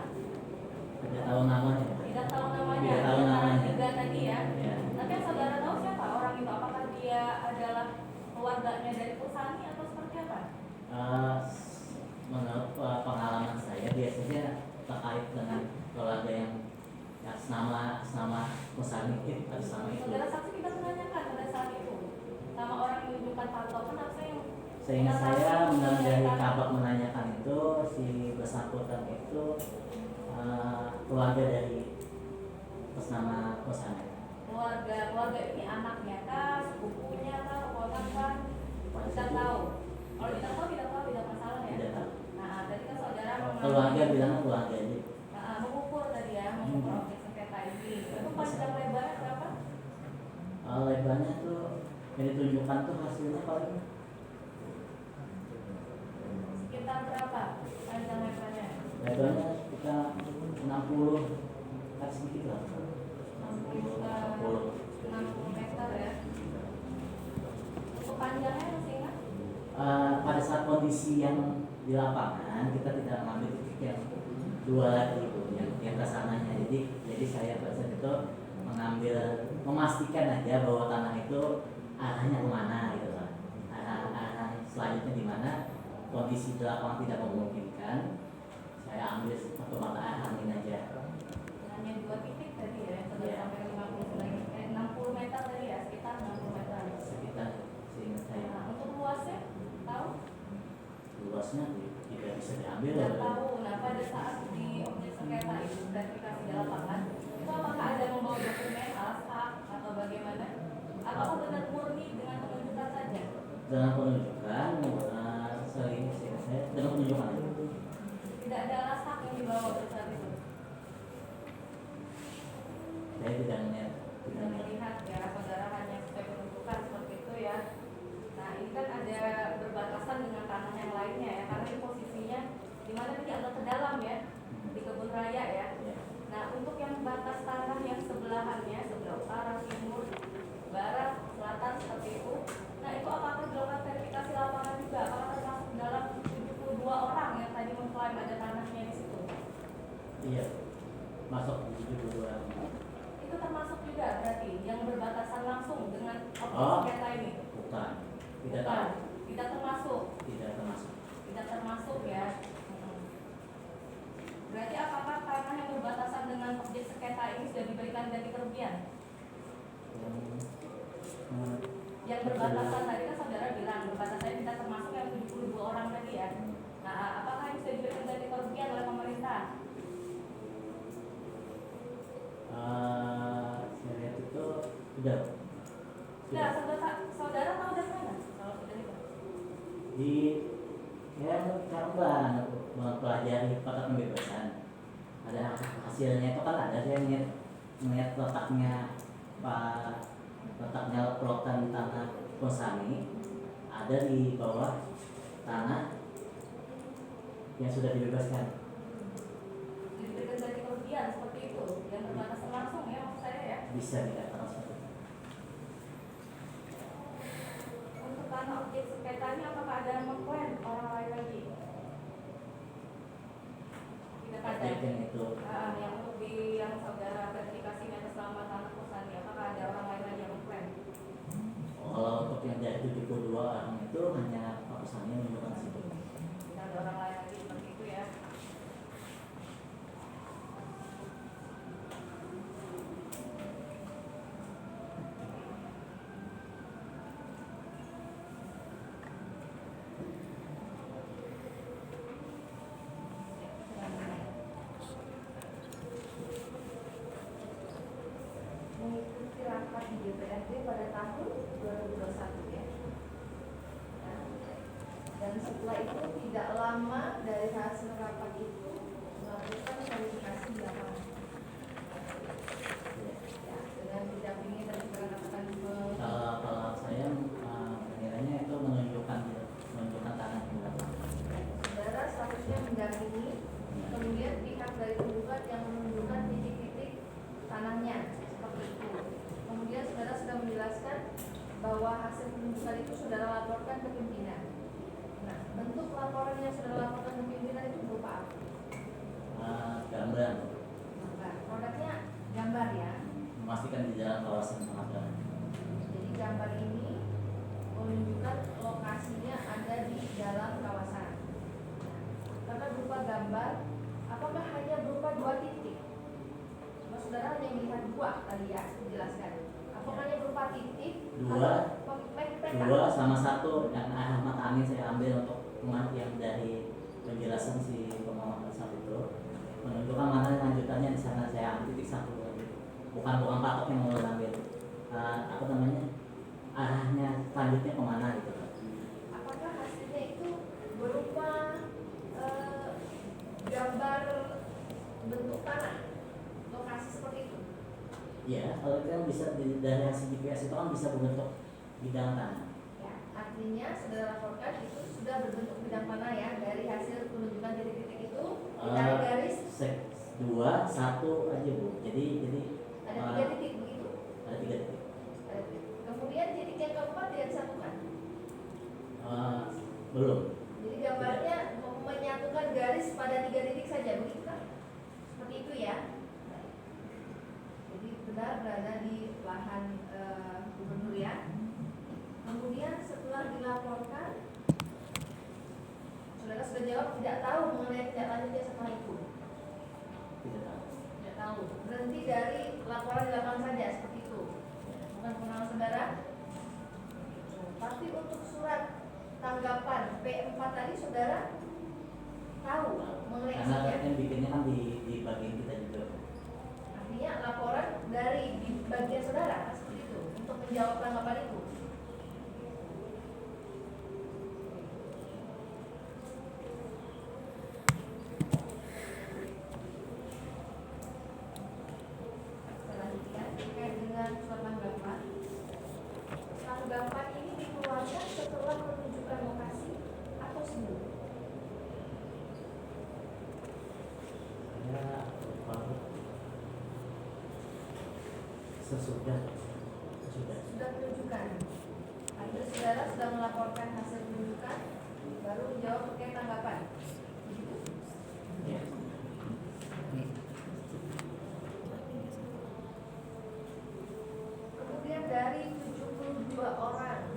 Tidak tahu namanya. Tidak tahu namanya. Tidak tahu namanya. Tiga tadi ya. Ya. Tapi yang saudara tahu siapa orang itu? Apakah dia adalah keluarganya dari Pusani atau seperti apa? Menurut pengalaman saya biasanya terkait dengan keluarga yang atas nama Pusani atas nama itu. Saudara saksi kita menanyakan pada saat itu sama orang yang menunjukkan patok, kenapa yang Seingat saya mendengar dari kabar menanyakan itu si bersangkutan itu keluarga dari atas nama Pusani. keluarga ini anaknya kah, sepupunya kah, keponakan? Tidak tahu. Kalau tidak tahu tidak masalah ya. Tidak tahu. Nah, tadi kan saudara Keluarga bilang keluarga aja. mengukur tadi ya, mengukur objek sengketa ini. Itu panjang lebarnya berapa? Lebarnya tuh yang ditunjukkan tuh hasilnya paling Sekitar berapa panjang lebarnya? lebarnya kita 60 kan sedikit lah. 60 meter ya. Untuk panjangnya masih ingat? Pada saat kondisi yang di lapangan kita tidak mengambil titik yang dua lagi itu yang ke sananya. Jadi saya pada saat itu memastikan aja bahwa tanah itu arahnya kemana gitu kan. Arah selanjutnya di mana, kondisi di lapangan tidak memungkinkan, saya ambil satu mata angin aja. Hanya 2 titik tadi ya, sudah Iya. sampai 60 meter tadi ya, sekitar 60 meter. Sekitar seingat saya. Nah, untuk luasnya tahu? Luasnya tidak bisa diambil. Tidak tahu. Nah, pada saat di objek sengketa itu verifikasi di lapangan, itu apakah ada membawa dokumen, alas hak atau bagaimana? Apakah benar murni dengan penunjukan saja? Dengan penunjukan, seingat saya dengan penunjukan aja. Tidak ada alas hak yang dibawa pada saat itu. Saya tidak melihat. Tidak melihat ya, saudara hanya sesuai penunjukan seperti itu ya. Nah, ini kan ada berbatasan dengan tanah yang lainnya ya, karena ini posisinya di mana ini agak ke dalam ya, di kebun raya ya. Ya. Nah, untuk yang batas tanah yang sebelahannya, sebelah utara, timur, barat, selatan seperti itu. Nah, itu apakah dilakukan verifikasi lapangan juga? Apakah termasuk dalam 72 orang yang tadi mengklaim ada tanahnya di situ? Iya, masuk di 72. Itu termasuk juga berarti yang berbatasan langsung dengan objek Oh. sengketa ini? Bukan, tidak Bukan. tahu, Tidak termasuk. tidak termasuk. Tidak termasuk ya. Berarti apakah tanah yang berbatasan dengan objek sengketa ini sudah diberikan ganti kerugian? Yang berbatasan tadi kan saudara bilang berbatasannya tidak termasuk yang 72 orang tadi ya. Nah, apakah ini sudah diberikan ganti kerugian oleh pemerintah? Saya lihat itu sudah. Sudah, saudara tahu dari mana? Kalau sudah itu. Di ya coba mempelajari kotak pembebasan. Ada hasilnya itu kan ada, saya melihat letaknya plotan tanah Pusani ada di bawah tanah yang sudah dibebaskan. Diberikan ganti kerugian seperti itu, yang berbatasan langsung ya maksud saya ya. Bisa dikatakan seperti itu. Untuk tanah objek sengketanya apakah ada yang mengklaim orang lain lagi? Tidak ada. Objek yang itu Yang untuk yang saudara verifikasi atas nama tanah Pusani, apakah ada orang lain lagi yang mengklaim? kalau untuk yang dari 72 orang itu hanya Pak Pusani yang menunjukkan situ. Tidak ada orang lain lagi seperti itu ya. Mengikuti rapat di DPRD pada tahun 2021 ya. Nah, dan setelah itu tidak lama dari hasil rapat itu melakukan verifikasi di lapangan. Ya, dengan didampingi dari rekan-rekan Kalau saya Kemudian pihak dari penggugat yang menunjukkan titik-titik tanahnya seperti itu. Kemudian saudara sudah menjelaskan bahwa hasil penunjukan itu saudara laporkan ke pimpinan. Nah, bentuk laporan yang saudara laporkan ke pimpinan itu berupa apa? Gambar Gambar. Produknya gambar ya. memastikan di dalam kawasan pengadilan. Jadi gambar ini menunjukkan lokasinya ada di dalam kawasan. Nah, karena berupa gambar, apakah hanya berupa 2 titik? Cuma saudara hanya melihat 2 tadi ya, dijelaskan. Apakah hanya berupa titik? Dua. Atau peta? 2 sama 1 yang mata angin saya ambil untuk yang dari penjelasan si pemohon saat itu menunjukkan mana lanjutannya di sana saya ambil titik 1 lagi. Bukan patok yang mau ambil apa namanya arahnya selanjutnya kemana gitu. Apakah hasilnya itu berupa gambar bentuk tanah, lokasi seperti itu? Iya, kalau kita bisa dari hasil GPS itu kan bisa berbentuk bidang tanah. Ya, artinya saudara laporkan itu sudah berbentuk bidang tanah ya dari hasil penunjukan titik-titik itu ditarik garis 2, 1 aja Bu. Jadi ada 3 titik begitu. ada 3 titik. Ada 3 titik. Kemudian titik yang keempat tidak disatukan. Belum. Jadi gambarnya menyatukan garis pada 3 titik saja begitu kan? Seperti itu ya. Jadi benar berada di lahan gubernur ya. Kemudian setelah dilaporkan, saudara sudah jawab tidak tahu mengenai tindak lanjutnya setelah itu. Tidak tahu. Tidak tahu. Berhenti dari laporan di lapangan saja seperti itu. Bukan kewenangan saudara. Tapi untuk surat tanggapan P4 tadi saudara tahu mengenai Karena isinya. yang bikinnya kan di bagian kita juga. Artinya laporan dari di bagian saudara seperti itu untuk menjawab tanggapan itu. Selanjutnya terkait dengan surat tanggapan. Tanggapan ini dikeluarkan setelah menunjukkan lokasi atau sebelum? Ya, sesudah. Sudah penunjukan. Artinya saudara sudah melaporkan hasil penunjukan, baru menjawab terkait tanggapan. Begitu? Ya. Kemudian dari 72 orang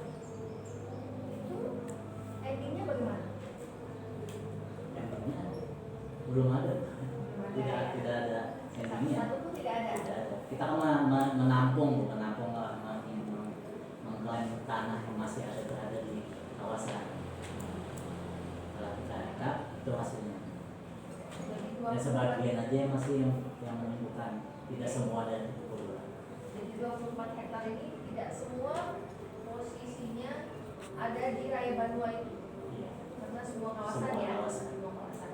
itu endingnya bagaimana? Endingnya belum ada. Tidak ada endingnya. Satu pun tidak ada. Tidak ada. Kita kan menampung mengklaim tanah yang masih berada di kawasan. Kalau kita rekap itu hasilnya. Jadi Dan sebagian aja yang masih yang menunjukkan, tidak semua dari 22. Jadi 24 hektar ini tidak semua posisinya ada di Raya Banua itu. Iya. Karena semua kawasan Semua ya. kawasan. Semua kawasan.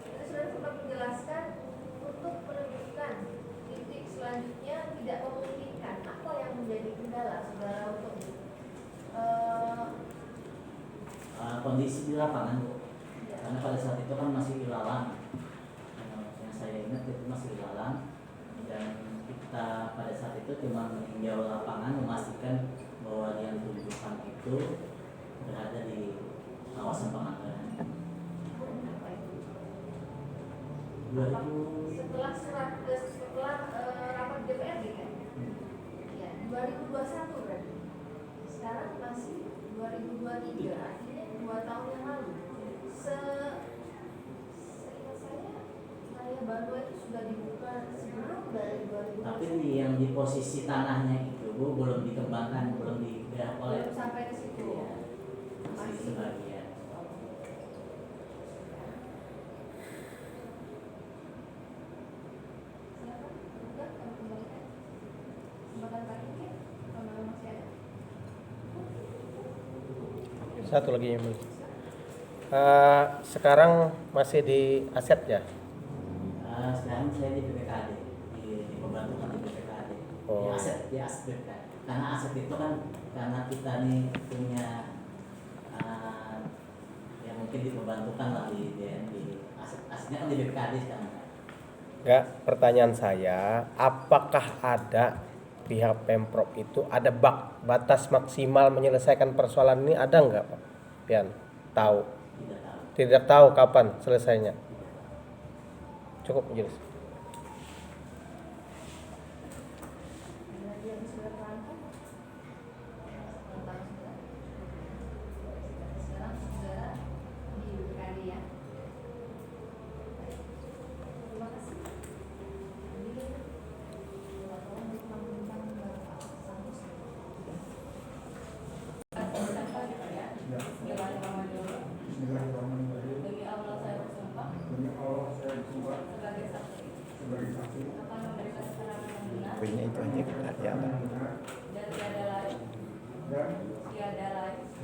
Jadi sudah sempat menjelaskan untuk menentukan titik selanjutnya tidak memungkinkan. Apa yang menjadi kendala saudara untuk Kondisi di lapangan Bu. ya, Karena pada saat itu kan masih ilalang. Yang saya ingat itu masih ilalang. Dan kita pada saat itu cuma meninjau lapangan memastikan bahwa yang ditunjukkan itu berada di kawasan penganggaran. apa itu? 2000 Setelah rapat DPRD kan? Ya, 2021 berarti. Sekarang masih 2023, artinya 2 tahun yang lalu. Seingat saya, Raya Banua itu sudah dibuka sebelum dari 2021. tapi yang di posisi tanahnya itu Bu belum dikembangkan, belum digarap oleh Belum sampai ke situ. ya, masih sebagian. Silakan, udah kami kembalikan. Kesempatan tadi ya, kalau masih ada. Satu lagi yang mulia. Sekarang masih di aset ya? Sekarang saya di BPKD, di pembantuan di BPKD. Oh. Di aset BPKD. Karena aset itu kan karena kita nih punya yang mungkin mungkin diperbantukan lah di aslinya kan di BPKD sekarang. Enggak, pertanyaan saya, apakah ada pihak Pemprov itu ada batas maksimal menyelesaikan persoalan ini, ada enggak Pak Pian? Tahu? Tidak tahu. Tidak tahu kapan selesainya. Cukup jelas. Ada lagi yang sudah terangkat? Tentang sudah. Sekarang sudah di BPKD ya. Baik. Terima kasih. Jadi, tolong ditambahkan Bapak Samus. Siapa gitu ya? Bismillahirrahmanirrahim. Bismillahirrahmanirrahim. Demi Allah saya bersumpah Demi Allah saya bersumpah sebagai saksi sebagai saksi akan memberikan keterangan yang benar Poinnya itu aja kita ya. yang benar dan tiada lain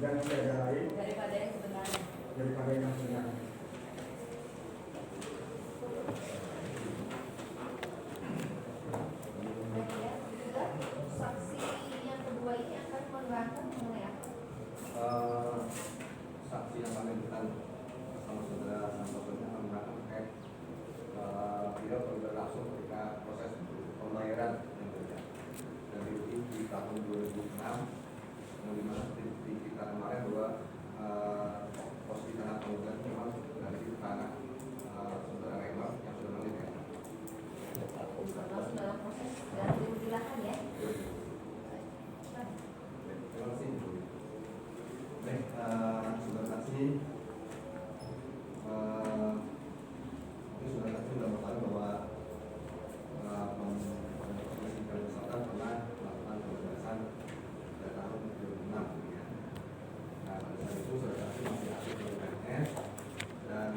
dan tiada lain daripada yang sebenarnya. daripada yang sebenarnya. Baik ya, sudah saksi yang kedua ini akan menerangkan mengenai apa? Saksi yang kami berikan bersama saudara Santoso ini akan menerangkan terkait beliau terlibat langsung ketika proses pembayaran yang terjadi dari di tahun 2006 yang dimana seperti kita kemarin bahwa posisi tanah penggugat memang dari tanah saudara Raymond yang sudah meneliti. Langsung dalam proses dan dilakukan ya. Terima kasih. Baik, saudara saksi, saudara saksi sudah mengetahui bahwa Komisi Pariwisata pernah melakukan pembebasan pada tahun 2006. Ya. Nah, pada saat itu saudara saksi masih aktif di PNS dan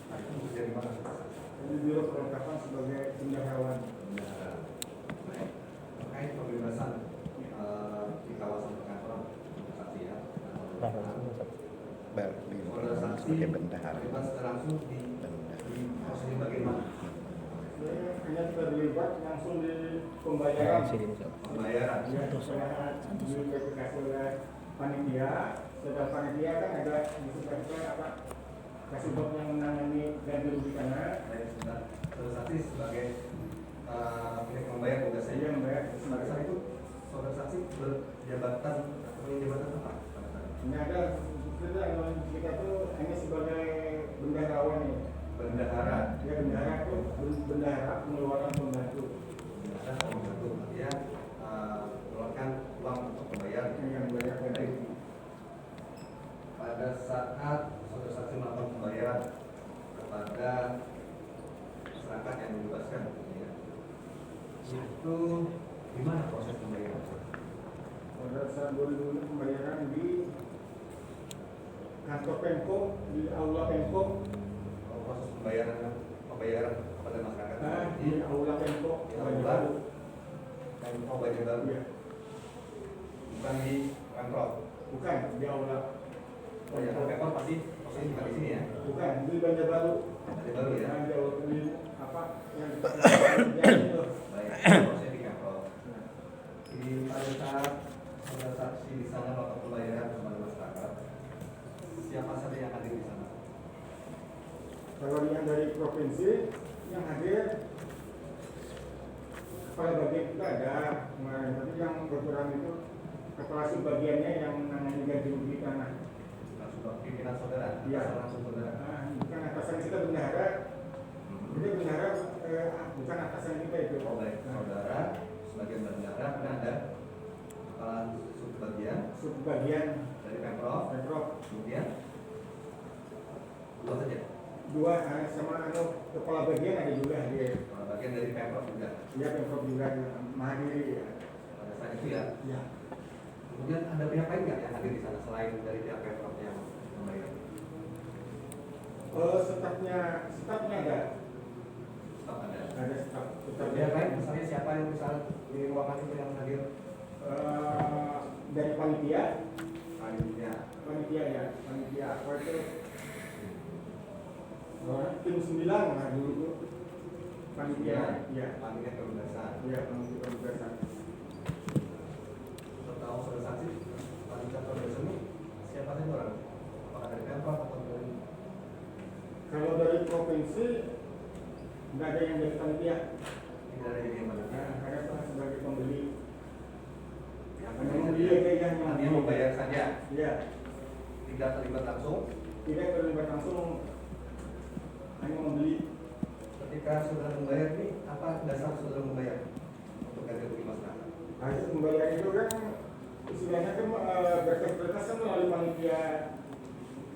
saat itu bekerja di mana saudara saksi? Di Biro Perlengkapan sebagai bendaharawan. Bendahara. Baik, terkait pembebasan di kawasan Pekanbaru, saksi ya. Saudara saksi Sebagai bendahara. terlibat secara langsung di proses ini bagaimana? Saya hanya terlibat langsung di pembayaran. Pembayaran. Ya, pembayaran diverifikasi oleh panitia. Setelah panitia kan ada disebutkan apa kasubag yang menangani ganti rugi tanah. Baik, saudara saksi sebagai pihak membayar tugas Saya saya. membayar. Pada saat itu saudara saksi berjabatan atau jabatan apa? Pada saat itu? Ini ada kita tuh hanya sebagai bendaharawan nih. Bendahara. Ya bendahara itu bendahara pengeluaran pembantu. Bendahara kalau membantu artinya mengeluarkan uang untuk membayar. Yang banyak Baik. dari Pada saat saudara saksi melakukan pembayaran kepada masyarakat yang membebaskan, ya, itu gimana proses pembayaran? pada saat 2000 pembayaran di kantor Pemkop di aula Pemkop. Proses pembayaran kepada masyarakat Di aula Pemkop di aula Pemkop Banjarbaru, ya. bukan di Pemprov. Bukan di aula Oh ya, Pemprov pasti bukan di sini ya. bukan di Banjarbaru. Banjarbaru ya. Di aula di apa yang itu. Baik, proses di Pemprov. Di pada saat saudara saksi di sana melakukan pembayaran kepada masyarakat, siapa saja yang hadir di sana? Kalau yang dari provinsi yang hadir kepala bagian kita ada kemarin, tapi yang berperan itu kepala subbagiannya yang menangani ganti rugi tanah. Langsung pimpinan saudara, Iya. langsung saudara. Bukan atasan kita bendahara, ini bendahara bukan atasan kita itu. Oh baik, saudara sebagai bendahara karena ada kepala subbagian Subbagian dari Pemprov, Pemprov kemudian dua saja. dua sama kepala bagian ada juga hadir. Kepala bagian dari Pemprov juga. Dia Pemprov juga menghadiri ya. Pada saat itu ya. Ya. Kemudian ada pihak lain nggak yang hadir di sana selain dari pihak Pemprov yang membayar? Stafnya ada. Tetap ada. Ada staf. Pihak lain misalnya siapa yang misal di ruangan itu yang hadir? Dari panitia Panitia. ya, panitia apa itu? Tim 9 lah dulu tuh. Panitia, ya, Panitia kebebasan. ya, panitia kebebasan. Tahu saudara saksi panitia kebebasan ini siapa saja orang? Apakah apakah dari Pemprov atau dari Kalau dari provinsi nggak ada yang dari panitia. tidak ada yang mana? Karena saya sebagai pembeli. Yang Hanya membeli aja yang hanya membayar saja, Iya. tidak terlibat langsung. Tidak terlibat langsung, hanya membeli. Ketika saudara membayar ini, apa dasar saudara membayar untuk ganti rugi masyarakat? Hasil pembayaran itu kan istilahnya kan berkas kan melalui panitia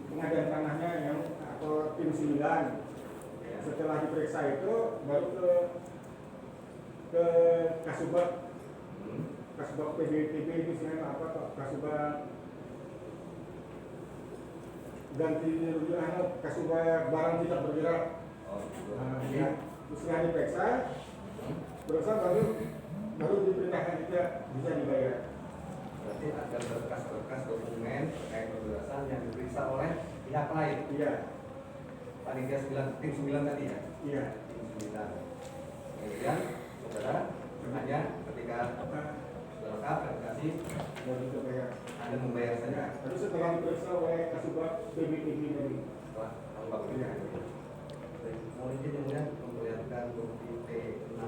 pengadaan tanahnya yang atau tim 9. Setelah diperiksa itu baru ke Kasubag PBTB itu istilahnya apa Pak? Kasubag ganti rugi Kasubag barang tidak bergerak. Oh, gitu. Ya, setelah diperiksa baru diperintahkan kita bisa dibayar. Berarti ada berkas-berkas dokumen terkait pembebasan yang diperiksa oleh pihak lain. Iya, Panitia 9, tim 9 tadi ya? iya. Tim 9. Kemudian saudara hanya ketika saudara verifikasi Baru kita bayar. Anda membayar saja Ya, terus setelah diperiksa oleh Kasubag PBTB tadi. setelah tambah Iya. Mohon izin yang mulia memperlihatkan bukti T6.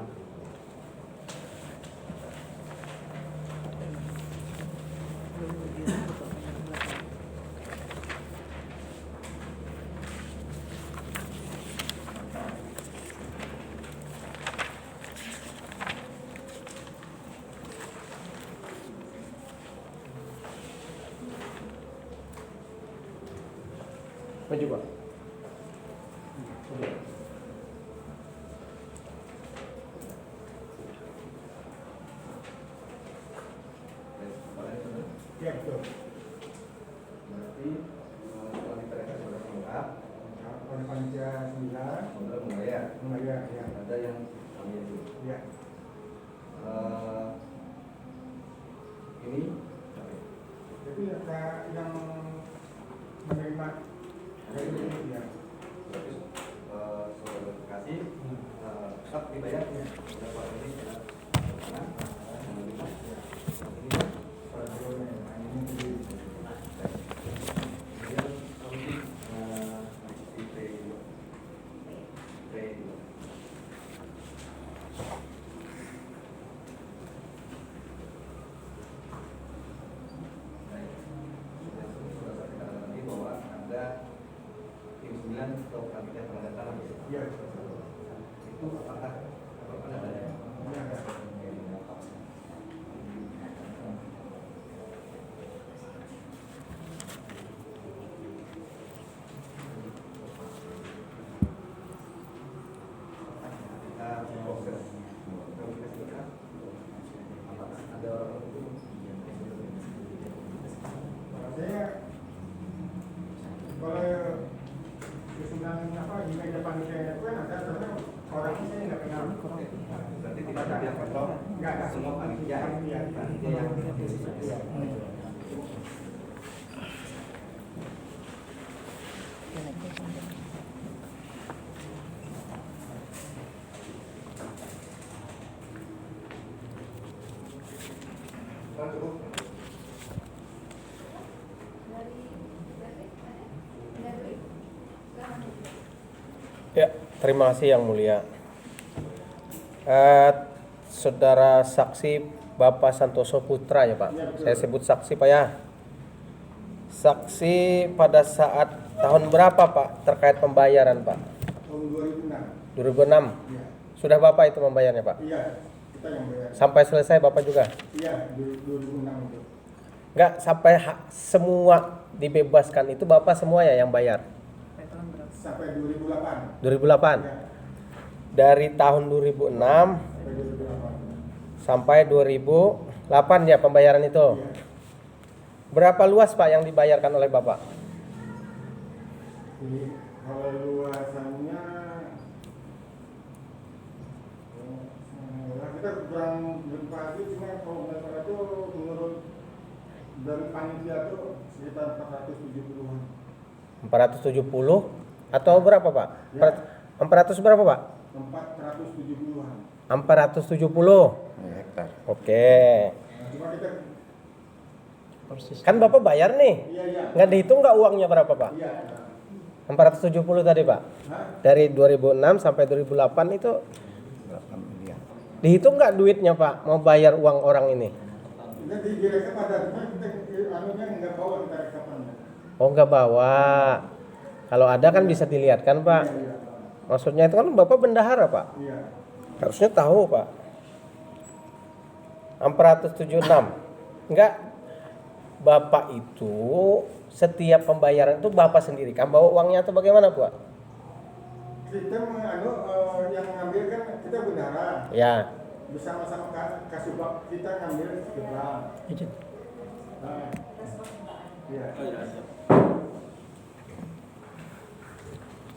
Maju Pak. Iya, betul. Berarti setelah diperiksa saudara lengkap, Oleh panitia 9 saudara membayar. membayar, ya. Ada yang kami itu. Iya. Ini Jadi yang menerima ada ini. ya. Berarti saudara verifikasi tetap dibayar. Berapa ini? Karena menerima. Ini Iya. itu apakah ada? Iya, ada. Kita proses ada orang itu Saya kalau kesulitan apa di meja panitia itu kan ada sebenarnya orangnya saya nggak kenal. berarti tidak ada yang kontrol. Nggak ada. Semua panitia Panitia. yang cukup. Ya, terima kasih Yang Mulia. Saudara saksi Bapak Santoso Putra ya Pak. Saya sebut saksi Pak ya. Saksi pada saat tahun berapa Pak terkait pembayaran Pak? Tahun 2006. 2006. Iya. Sudah Bapak itu membayarnya Pak? Iya, kita yang bayar. Sampai selesai Bapak juga? Iya, 2006 itu. Enggak, sampai semua dibebaskan itu Bapak semua ya yang bayar? Sampai 2008. 2008. Iya, Dari tahun 2006 sampai 2008. sampai 2008 ya pembayaran itu. Iya. Berapa luas Pak yang dibayarkan oleh Bapak? Jadi kalau luasannya kita kurang berpadu, cuma kalau mereka itu menurut dari panitia itu sekitar 470-an. 470 atau berapa Pak? Ya. 400 berapa Pak? 470-an. 470 hektar. Oke. Nah, cuma kita Persis. Kan Bapak bayar nih. Iya, iya. Nggak dihitung nggak uangnya berapa Pak? Iya. 470 tadi Pak. Hah? Dari 2006 sampai 2008 itu 8 miliar. dihitung nggak duitnya Pak? Mau bayar uang orang ini? Jadi direkam ada, cuma kita anunya nggak bawa kita rekamannya. Oh nggak bawa. Kalau ada kan bisa dilihat kan Pak? Iya, iya. Maksudnya itu kan Bapak bendahara Pak. Iya. Harusnya tahu Pak. 476. Enggak. Bapak itu setiap pembayaran itu Bapak sendiri kan bawa uangnya atau bagaimana Pak? Kita yang mengambil kan kita bendahara. Ya. Bersama-sama Kasubag kita ngambil ke bank. Izin. Nah, iya.